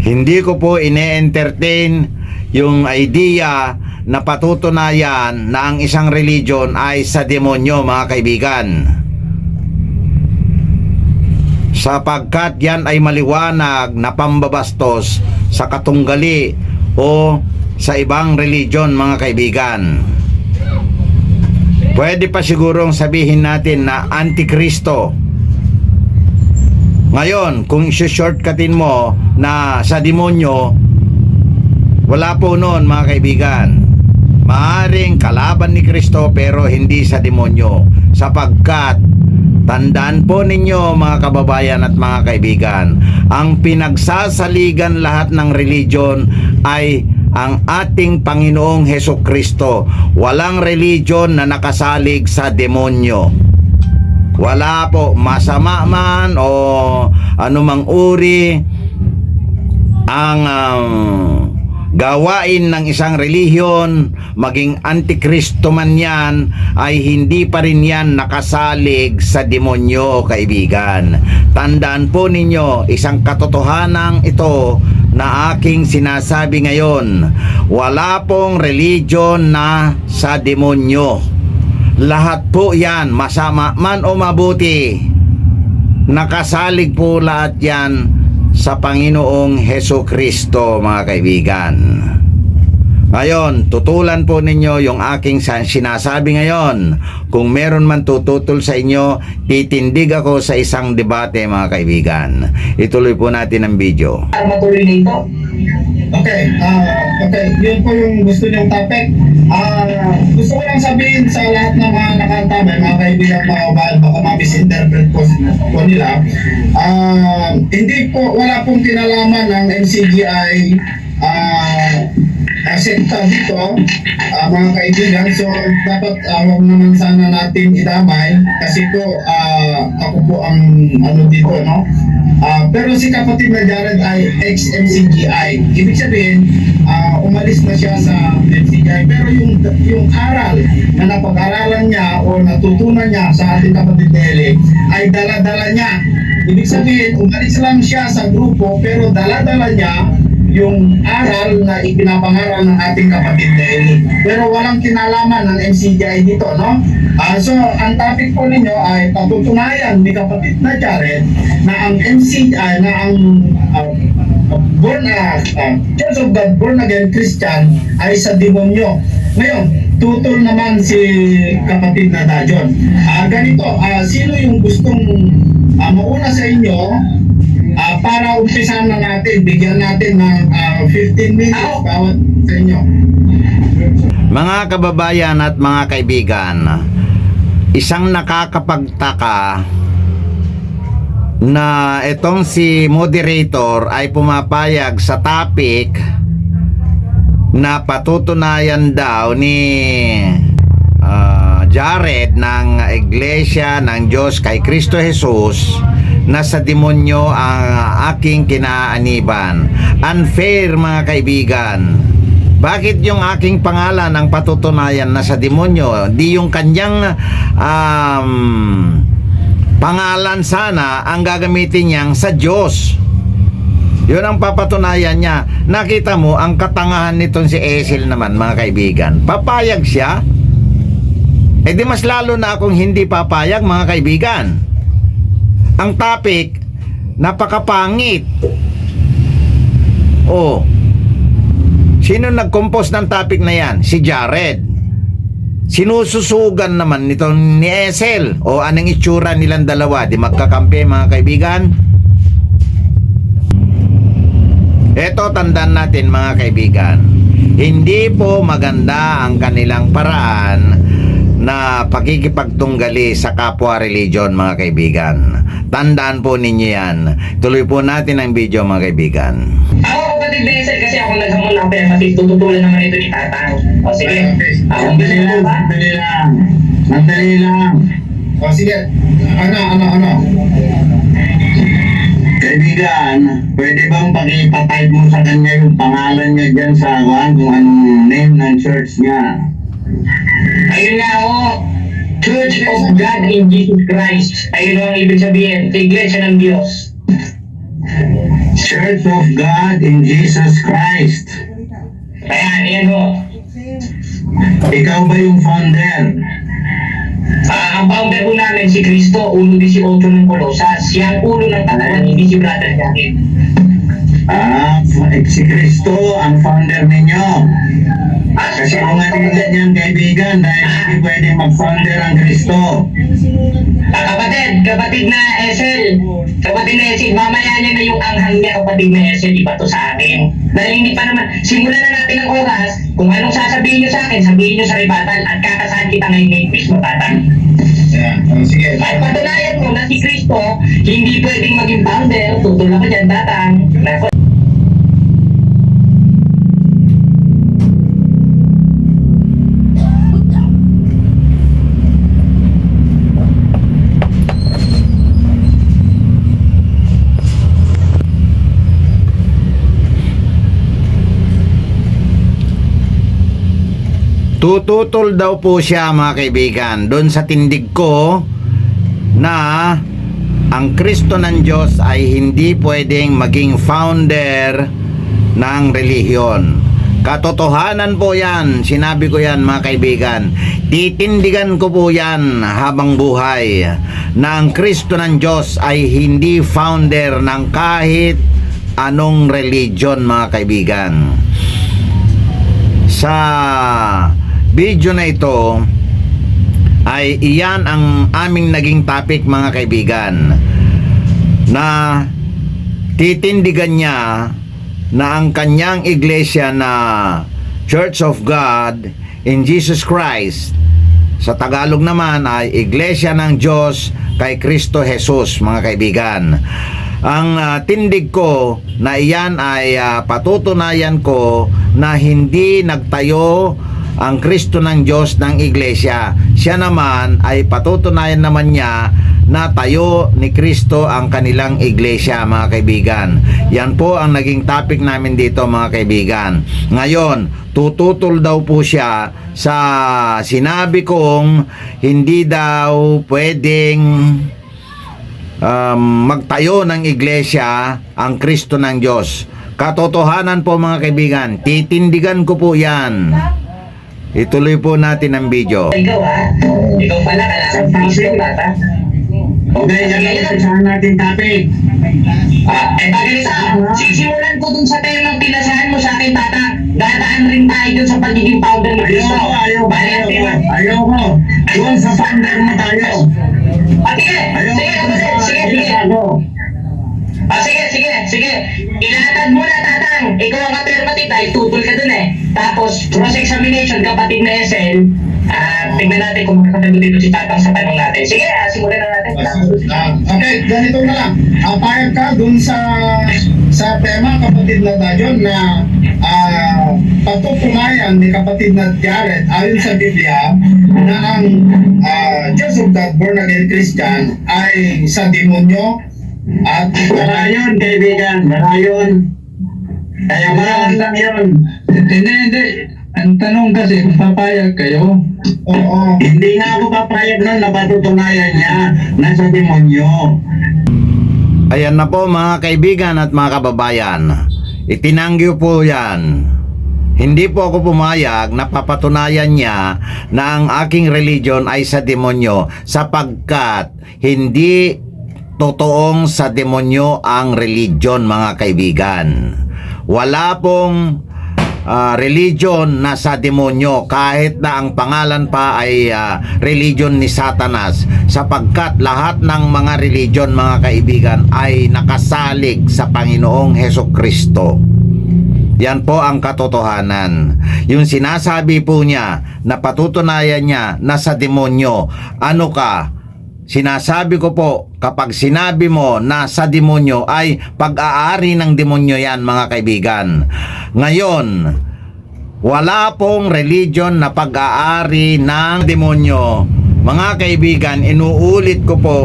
Hindi ko po ine-entertain yung idea na patutunayan na ang isang religion ay sa demonyo, mga kaibigan. Sapagkat yan ay maliwanag na pambabastos sa katunggali o sa ibang religion, mga kaibigan. Pwede pa sigurong sabihin natin na antikristo. Ngayon, kung i-shortcutin mo na sa demonyo, wala po noon, mga kaibigan. Maaring kalaban ni Kristo pero hindi sa demonyo. Sapagkat, tandaan po ninyo, mga kababayan at mga kaibigan, ang pinagsasaligan lahat ng religion ay ang ating Panginoong Hesukristo. Walang religion na nakasalig sa demonyo. Wala po masama man o anumang uri ang gawain ng isang relihiyon, maging antikristo man yan, ay hindi pa rin yan nakasalig sa demonyo, kaibigan. Tandaan po ninyo, isang katotohanan ito na aking sinasabi ngayon. Wala pong religion na sa demonyo. Lahat po yan, masama man o mabuti, nakasalig po lahat yan sa Panginoong Heso Kristo, mga kaibigan. Ngayon, tutulan po ninyo yung aking sinasabi ngayon. Kung meron man tututol sa inyo, titindig ako sa isang debate, mga kaibigan. Ituloy po natin ang video. Para matuloy na ito. Okay, yun po yung gusto niyong topic. Gusto ko lang sabihin sa lahat ng mga nakantabay, mga kaibigan, mga kabayan, baka ma-misinterpret po nila. Hindi po, wala pong kinalaman ng MCGI sekta dito, mga kaibigan. So, dapat huwag naman sana natin idamay kasi po, ako po ang ano dito, no? Pero si kapatid na Jared ay ex-MCGI. Ibig sabihin, umalis na siya sa MCGI. Pero yung aral na napag-aralan niya o natutunan niya sa ating kapatid Nelly ay dala-dala niya. Ibig sabihin, umalis lang siya sa grupo pero dala-dala niya yung aral na ipinapangaral ng ating kapatid Nelly. Pero walang kinalaman ng MCGI dito, no? So, ang topic po ninyo ay patutunayan ni kapatid na Jared na ang MCGI, na ang Church of God Born Again Christian ay sa demonyo. Ngayon, tutol naman si kapatid na Dajon. Ganito, sino yung gustong mauna sa inyo para umpisahan na natin, bigyan natin ng 15 minutes bawat sa inyo. Mga kababayan at mga kaibigan, isang nakakapagtaka na itong si moderator ay pumapayag sa topic na patutunayan daw ni Jared ng Iglesia ng Diyos kay Kristo Jesus na sa demonyo ang aking kinaaniban. Unfair, mga kaibigan. Bakit yung aking pangalan ang patutunayan na sa demonyo? Di yung kanyang pangalan sana ang gagamitin niyang sa Diyos. Yun ang papatunayan niya. Nakita mo ang katangahan nitong si Esil naman, mga kaibigan. Papayag siya. Eh di mas lalo na akong hindi papayag, mga kaibigan. Ang topic, napakapangit. Oh. Sino nag-compose ng topic na yan? Si Jared. Sinususugan naman nito ni Esel. O anong itsura nilang dalawa? Di magkakampi, mga kaibigan? Eto, tandaan natin, mga kaibigan. Hindi po maganda ang kanilang paraan na pakikipagtunggali sa kapwa religion, mga kaibigan. Tandaan po ninyo yan. Tuloy po natin ang video, mga kaibigan. Ako, kapatid Denzel, kasi ako naghamon ng affirmative. Tututulan naman ito ni Tatang. O sige. Madali lang. O sige. Ano? Kaibigan, pwede bang pakipatype mo sa kanya yung pangalan niya dyan sa kung anong name ng church niya? Ayun nga ako. Church of God in Jesus Christ. Ayun ang ibig sabihin. Iglesia ng Diyos. Church of God in Jesus Christ. Ayan, yan ho. Ikaw ba yung founder? Ang founder po namin si Cristo, 1:18 ng Colosas. Siya ang ulo ng katawan, hindi si Brother Jacket. Si Cristo ang founder ninyo. Kasi kung natinigyan niyang kaibigan dahil hindi pwede mag-founder ang Kristo. Kapatid na Esel, mamaya niya na yung anghang niya, kapatid na Esel, iba to sa akin. Dahil hindi pa naman, simulan na natin ang oras, kung anong sasabihin niyo sa akin, sabihin niyo sa rebuttal at kakasahan kita ngayon mismo, Tatang. Sige. At patunayan mo na si Cristo, hindi pwedeng maging founder, tutulak ko dyan, Tatang. Tututol daw po siya mga kaibigan doon sa tindig ko na ang Kristo ng Diyos ay hindi pwedeng maging founder ng relihiyon. Katotohanan po yan, sinabi ko yan mga kaibigan. Titindigan ko po yan habang buhay na ang Kristo ng Diyos ay hindi founder ng kahit anong religion mga kaibigan. Sa video na ito ay iyan ang aming naging topic mga kaibigan, na titindigan niya na ang kanyang iglesia na Church of God in Jesus Christ, sa Tagalog naman ay Iglesia ng Diyos kay Kristo Jesus mga kaibigan. Ang tindig ko na iyan ay patutunayan ko na hindi nagtayo ang Kristo ng Diyos ng iglesia. Siya naman ay patutunayan naman niya na tayo ni Kristo ang kanilang iglesia mga kaibigan. Yan po ang naging topic namin dito mga kaibigan. Ngayon, tututol daw po siya sa sinabi kong hindi daw pwedeng magtayo ng iglesia ang Kristo ng Diyos. Katotohanan po mga kaibigan, titindigan ko po yan. Ituloy po natin ang video. Ikaw ikaw pala kailangan Kristo bata. Okay, nag-iisahan natin topic. Ganito, sisimulan ko dun sa temang pinasahan mo sa akin, tata. Dadaan rin tayo dun sa pagiging founder ni Kristo. Ayoko. Doon sa founder mo tayo. Sige. Ilatag mo na, tatang. Ikaw ang alternative dahil tutol ka dun Tapos, cross-examination, kapatid na SL. Tingnan natin kung makakasagot dito si tatang sa tanong natin. Sige, simulan na natin. Okay, ganito na lang. Payag ka dun sa tema, kapatid na Dajon, na pagpupunayan ni kapatid na Jared ayon sa Biblia na ang Church of God Born Again Christian ay sa demonyo at Marayon, kaibigan. Marayon. Kaya marayon lang yun. Hindi. Ang tanong kasi kung papayag kayo. oo. Hindi nga ako papayag nun na patutunayan niya na sa demonyo. Ayan na po mga kaibigan at mga kababayan. Itinanggi po yan. Hindi po ako pumayag na papatunayan niya na ang aking religion ay sa demonyo, sapagkat hindi totoong sa demonyo ang religion mga kaibigan. Wala pong religion na sa demonyo, kahit na ang pangalan pa ay religion ni Satanas, sapagkat lahat ng mga religion mga kaibigan ay nakasalig sa Panginoong Hesukristo. Yan po ang katotohanan. Yung sinasabi po niya na patutunayan niya na sa demonyo, ano ka? Sinasabi ko po, kapag sinabi mo na sa demonyo ay pag-aari ng demonyo yan mga kaibigan. Ngayon, wala pong religion na pag-aari ng demonyo. Mga kaibigan, inuulit ko po,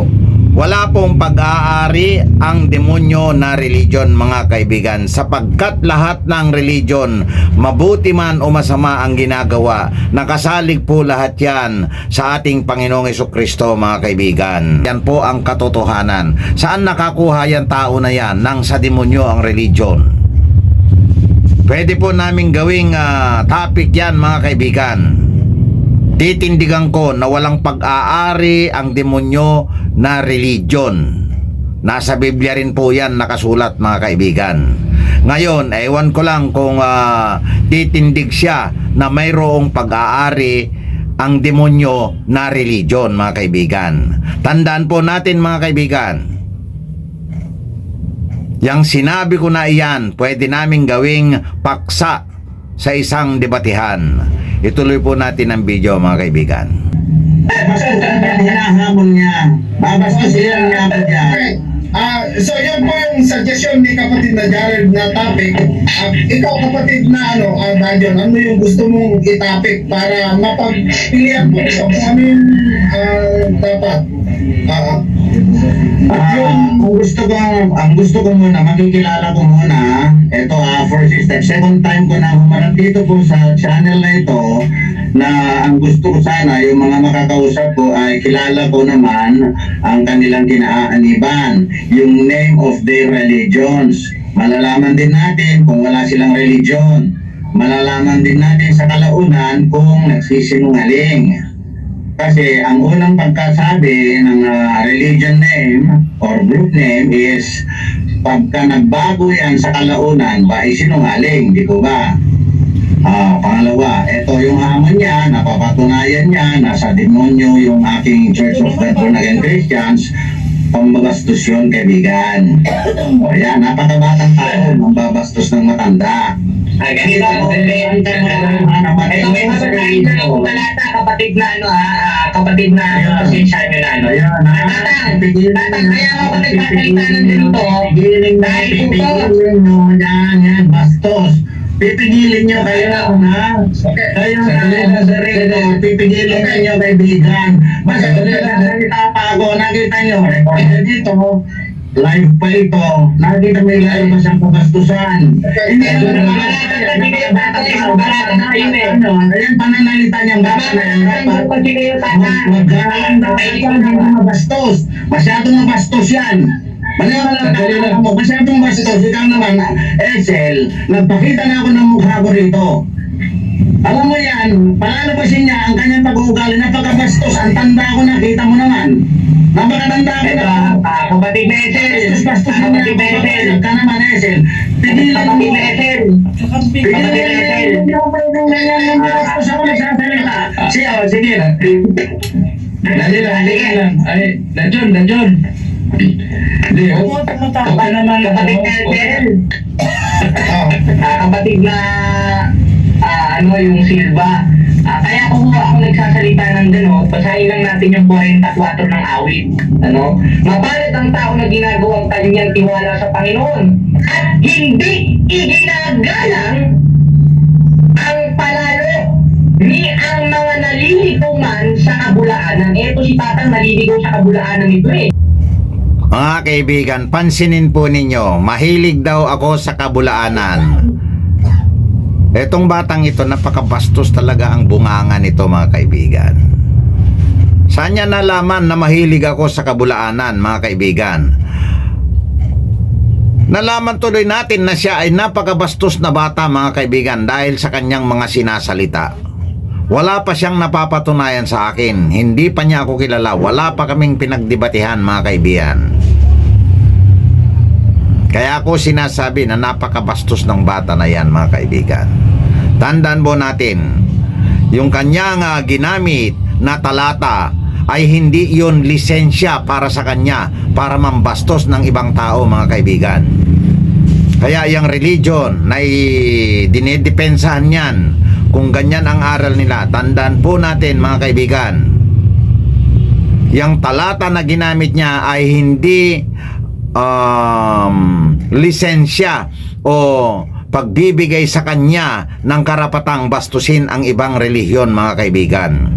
wala pong pag-aari ang demonyo na religion mga kaibigan, sapagkat lahat ng religion, mabuti man o masama ang ginagawa, nakasalig po lahat yan sa ating Panginoong Hesukristo mga kaibigan. Yan po ang katotohanan. Saan nakakuha yan tao na yan nang sa demonyo ang religion? Pwede po namin gawing topic yan mga kaibigan. Titindigan ko na walang pag-aari ang demonyo na religion. Nasa Biblia rin po yan nakasulat mga kaibigan. Ngayon, ewan ko lang kung titindig siya na mayroong pag-aari ang demonyo na religion mga kaibigan. Tandaan po natin mga kaibigan, yang sinabi ko na iyan, pwede namin gawing paksa sa isang debatehan. Ituloy po natin ang video mga kaibigan. Hinahamon niya. Babastusin niya ako dyan. Okay. So yun po yung suggestion ni kapatid na Jared na topic. Ikaw kapatid na Dajon, ano yung gusto mong i-topic para mapagpilian po kung ano yung dapat? Ang gusto ko muna, makikilala ko muna, ito first step, second time ko na humarap dito po sa channel na ito, na ang gusto ko sana, yung mga makakausap ko ay kilala ko naman ang kanilang kinaaniban, yung name of their religions. Malalaman din natin kung wala silang religion. Malalaman din natin sa kalaunan kung nagsisinungaling. Kasi ang unang pagkasabi ng religion name or group name is pagka nagbago yan sa kalaunan ba ay sinungaling, di po ba? Pangalawa, ito yung hamon niya, napapatunayan niya na sa demonyo yung aking Church of the Born Again Christians, pambabastos yun, kaibigan. O yan, napakabatang tao, mambabastos ng matanda. Ganito ako, ito may masasahin na akong talata, kapatid na kapatid na pasensya nyo na Tatang, kaya ako nagsasalita ng ganito, dahil po Yan, bastos. Pipigilin nyo kayo ha? Kayo na sarili, pipigilin kayo kaibigan. Basta nagsalita pa ako, nakita nyo, recorded dito, live pa ito, nakita mo yung live pa siyang kabastusan. Hindi naman ayan pananalita niyang bata na yan, magkaroon mabastos, masyadong mabastos yan. Masyadong bastos, ikaw naman, Excel, nagpakita na ako ng mukha ko rito. Alam mo yan, palalabasin niya ang kanyang pag-uugali, napakabastos, ang tanda ko, nakita mo naman. Napakatanda ko na. Kapatid na Ethel, kapatid na Ethel, ka naman, Excel. Pigilan mo. kapatid na Ethel, kapatid na Ethel. Bastos ako nagsasalita. Sige lang. Dali lang. Ay, Dajon. Hindi, Kapatid naman, kapatid na Ethel. Kapatid na yung Silva. Kaya kung ako nagsasalita ng gano'n, basahin lang natin yung 44 ng awit. Mapalit ang tao na ginagawang kanyang tiwala sa Panginoon at hindi iginagalang ang palalo ni ang mga naliligaw man sa kabulaanan. Ito si Tatang naliligaw sa kabulaanan ito eh. Mga kaibigan, pansinin po ninyo, mahilig daw ako sa kabulaanan. Etong batang ito, napakabastos talaga ang bunganga nito, mga kaibigan. Saan niya nalaman na mahilig ako sa kabulaanan, mga kaibigan? Nalaman tuloy natin na siya ay napakabastos na bata, mga kaibigan, dahil sa kanyang mga sinasalita. Wala pa siyang napapatunayan sa akin. Hindi pa niya ako kilala. Wala pa kaming pinagdebatehan, mga kaibigan. Kaya ako sinasabi na napakabastos ng bata na yan, mga kaibigan. Tandaan po natin, yung kanyang ginamit na talata ay hindi yon lisensya para sa kanya para mambastos ng ibang tao, mga kaibigan. Kaya yung religion na dinidepensahan yan, kung ganyan ang aral nila, tandaan po natin, mga kaibigan, yung talata na ginamit niya ay hindi lisensya o pagbibigay sa kanya ng karapatang bastusin ang ibang relihiyon, mga kaibigan.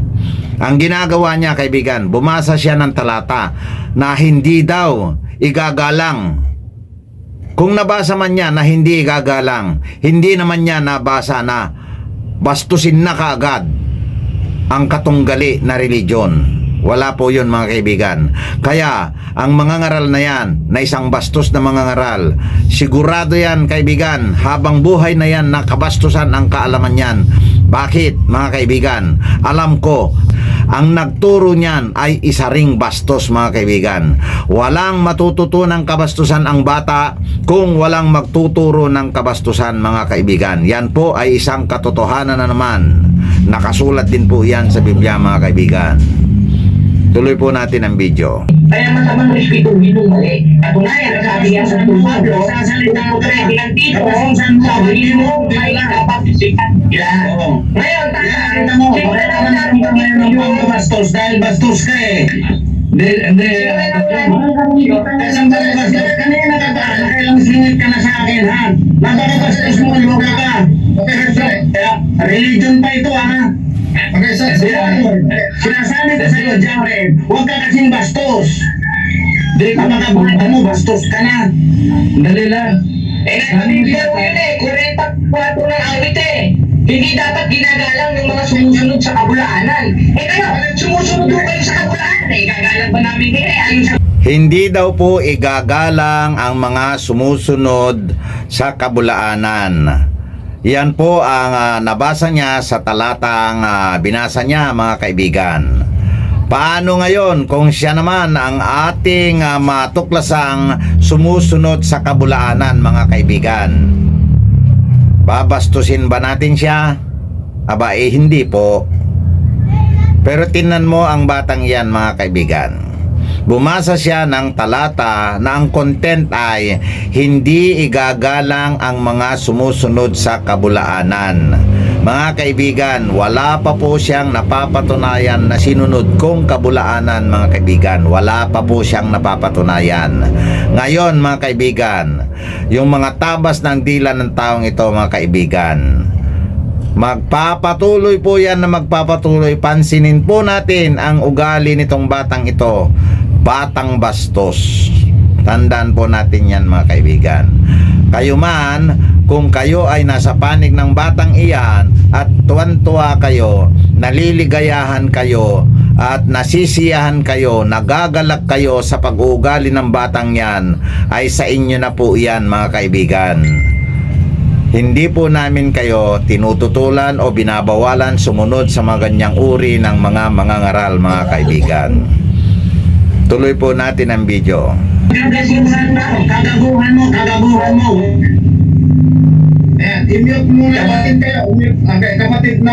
Ang ginagawa niya, kaibigan, bumasa siya ng talata na hindi daw igagalang. Kung nabasa man niya na hindi igagalang, hindi naman niya nabasa na bastusin na kaagad ang katunggali na religion. Wala po yun, mga kaibigan. Kaya ang mga ngaral na yan, na isang bastos na mga ngaral, sigurado yan, kaibigan, habang buhay na yan, nakabastusan ang kaalaman yan. Bakit, mga kaibigan? Alam ko, ang nagturo niyan ay isa ring bastos, mga kaibigan. Walang matututunang kabastusan ang bata kung walang magtuturo ng kabastusan, mga kaibigan. Yan po ay isang katotohanan na naman. Nakasulat din po yan sa Biblia, mga kaibigan. Tuloy po natin ang video. Kaya masamang respetuhin yung mali. Katunayan, sabi niya sa Pablo, sasalita mo ka pinagdito, sa huli mo, may dapat sikat. Ngayon, siguro na natin ng bastos dahil bastos ka eh. Hindi. Kanina nakailang singit ka na sa akin, ha? Napakabastos mo, luga ka. Religion pa ito, ha? Sinasabi ko sa'yo, Jared, huwag ka kasing bastos. Di ka makabulta mo, bastos ka na. Dali lang. Eh, nabibigyan ko yun eh. 44 ng awit eh. Hindi dapat ginagalang yung mga sumusunod sa kabulaanan. Eh, kayo, sumusunod po kayo sa kabulaanan eh. Gagalang ba namin kayo eh? Ayun sa Hindi daw po igagalang ang mga sumusunod sa kabulaanan. Yan po ang nabasa niya sa talatang binasa niya, mga kaibigan. Paano ngayon kung siya naman ang ating matuklasang sumusunod sa kabulaanan, mga kaibigan? Babastusin ba natin siya? Aba, hindi po. Pero tingnan mo ang batang yan, mga kaibigan. Bumasa siya ng talata na ang content ay hindi igagalang ang mga sumusunod sa kabulaanan. Mga kaibigan, wala pa po siyang napapatunayan na sinunod kong kabulaanan, mga kaibigan. Wala pa po siyang napapatunayan. Ngayon, mga kaibigan, yung mga tabas ng dila ng taong ito, mga kaibigan, magpapatuloy po yan na magpapatuloy. Pansinin po natin ang ugali nitong batang ito. Batang bastos. Tandaan po natin yan, mga kaibigan. Kayo man, kung kayo ay nasa panig ng batang iyan at tuwan-tuwa kayo, naliligayahan kayo at nasisiyahan kayo, nagagalak kayo sa pag-uugali ng batang yan, ay sa inyo na po yan, mga kaibigan. Hindi po namin kayo tinututulan o binabawalan sumunod sa mga ganyang uri ng mga mangangaral, mga kaibigan. Tuloy po natin ang video. Kagaguhan mo. Ayan, i-mute muna natin kayo. Okay, kapatid na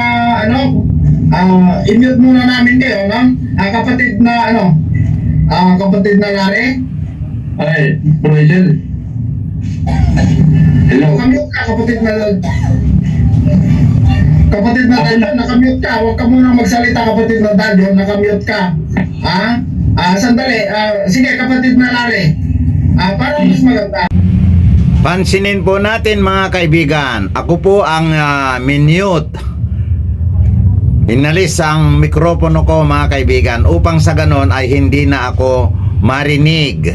i-mute muna namin kayo, no? Kapatid na kapatid na Larry. Ay, Roger. Hello. Nakamute ka, kapatid na nakamute ka. Huwag ka muna magsalita, kapatid na Dadyo, nakamute ka. Sandali. Sige, kapatid na Larry. Para mas maganda. Pansinin po natin, mga kaibigan, ako po ang minute. Inalis ang mikropono ko, mga kaibigan, upang sa ganon ay hindi na ako marinig.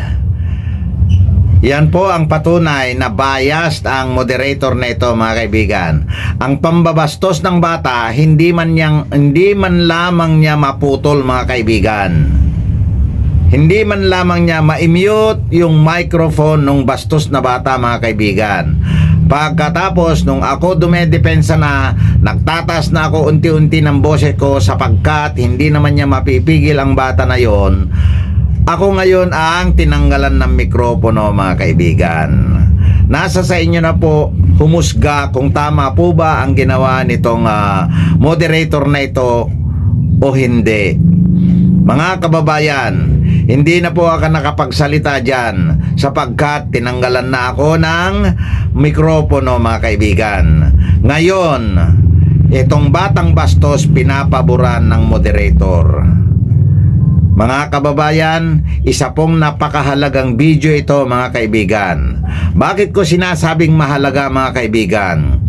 Yan po ang patunay na biased ang moderator na ito, mga kaibigan. Ang pambabastos ng bata, hindi man lamang niya maputol, mga kaibigan. Hindi man lamang niya ma-mute yung microphone ng bastos na bata, mga kaibigan. Pagkatapos nung ako dumedepensa na, nagtatas na ako unti-unti ng boses ko sapagkat hindi naman niya mapipigil ang bata na yon. Ako ngayon ang tinanggalan ng mikropono, mga kaibigan. Nasa sa inyo na po humusga kung tama po ba ang ginawa nitong moderator na ito o hindi. Mga kababayan, hindi na po ako nakapagsalita dyan sapagkat tinanggalan na ako ng mikropono, mga kaibigan. Ngayon, itong batang bastos pinapaboran ng moderator. Mga kababayan, isa pong napakahalagang video ito, mga kaibigan. Bakit ko sinasabing mahalaga, mga kaibigan?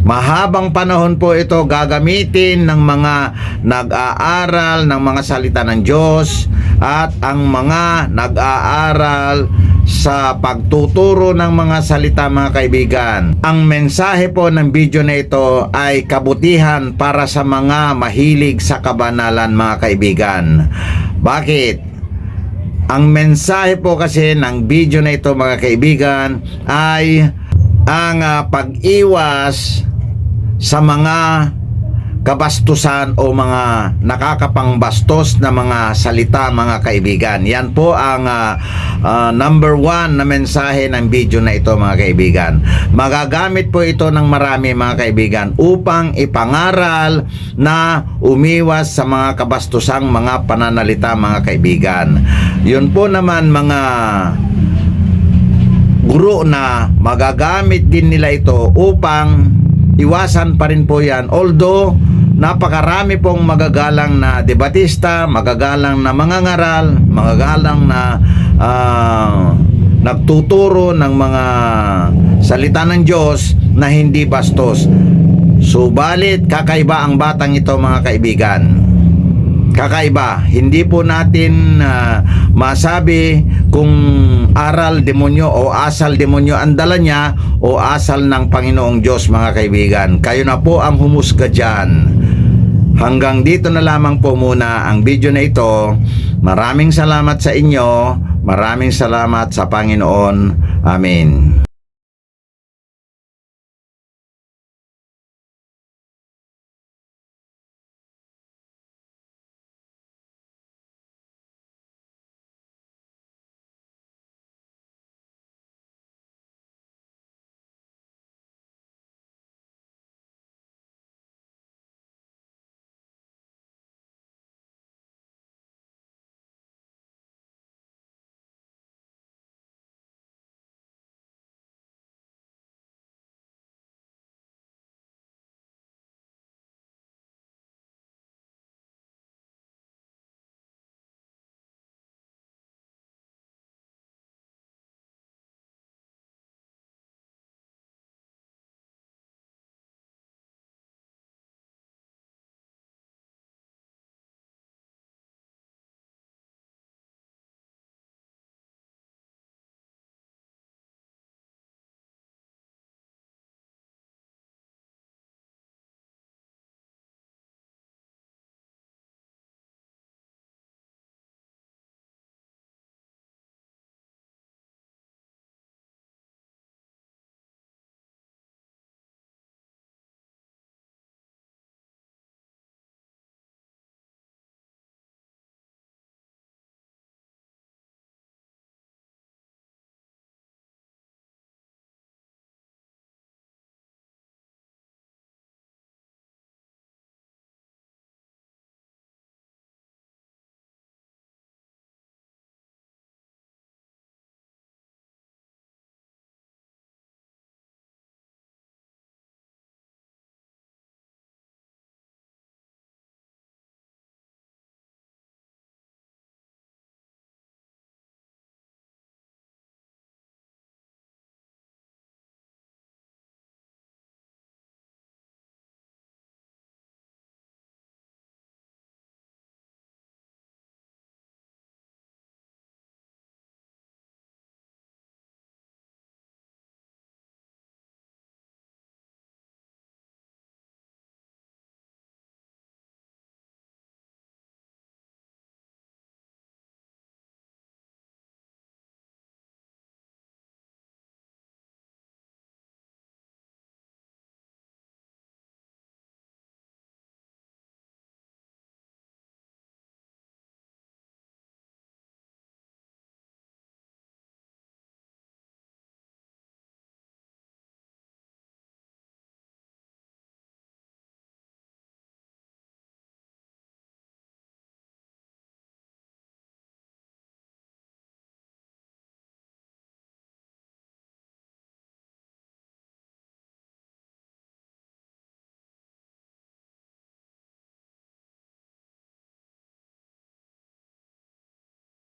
Mahabang panahon po ito gagamitin ng mga nag-aaral ng mga salita ng Diyos at ang mga nag-aaral sa pagtuturo ng mga salita, mga kaibigan. Ang mensahe po ng video na ito ay kabutihan para sa mga mahilig sa kabanalan, mga kaibigan. Bakit? Ang mensahe po kasi ng video na ito, mga kaibigan, ay ang pag-iwas sa mga kabastusan o mga nakakapangbastos na mga salita, mga kaibigan. Yan po ang number 1 na mensahe ng video na ito, mga kaibigan. Magagamit po ito ng marami, mga kaibigan, upang ipangaral na umiwas sa mga kabastusang mga pananalita, mga kaibigan. Yun po naman, mga guro, na magagamit din nila ito upang iwasan pa rin po yan. Although napakarami pong magagalang na debatista, magagalang na mangangaral, magagalang na nagtuturo ng mga salita ng Diyos na hindi bastos. Subalit kakaiba ang batang ito, mga kaibigan. kakaiba. Hindi po natin masabi kung aral demonyo o asal demonyo ang dala niya o asal ng Panginoong Diyos, mga kaibigan. Kayo na po ang humusga dyan. Hanggang dito na lamang po muna ang video na ito. Maraming salamat sa inyo. Maraming salamat sa Panginoon. Amen.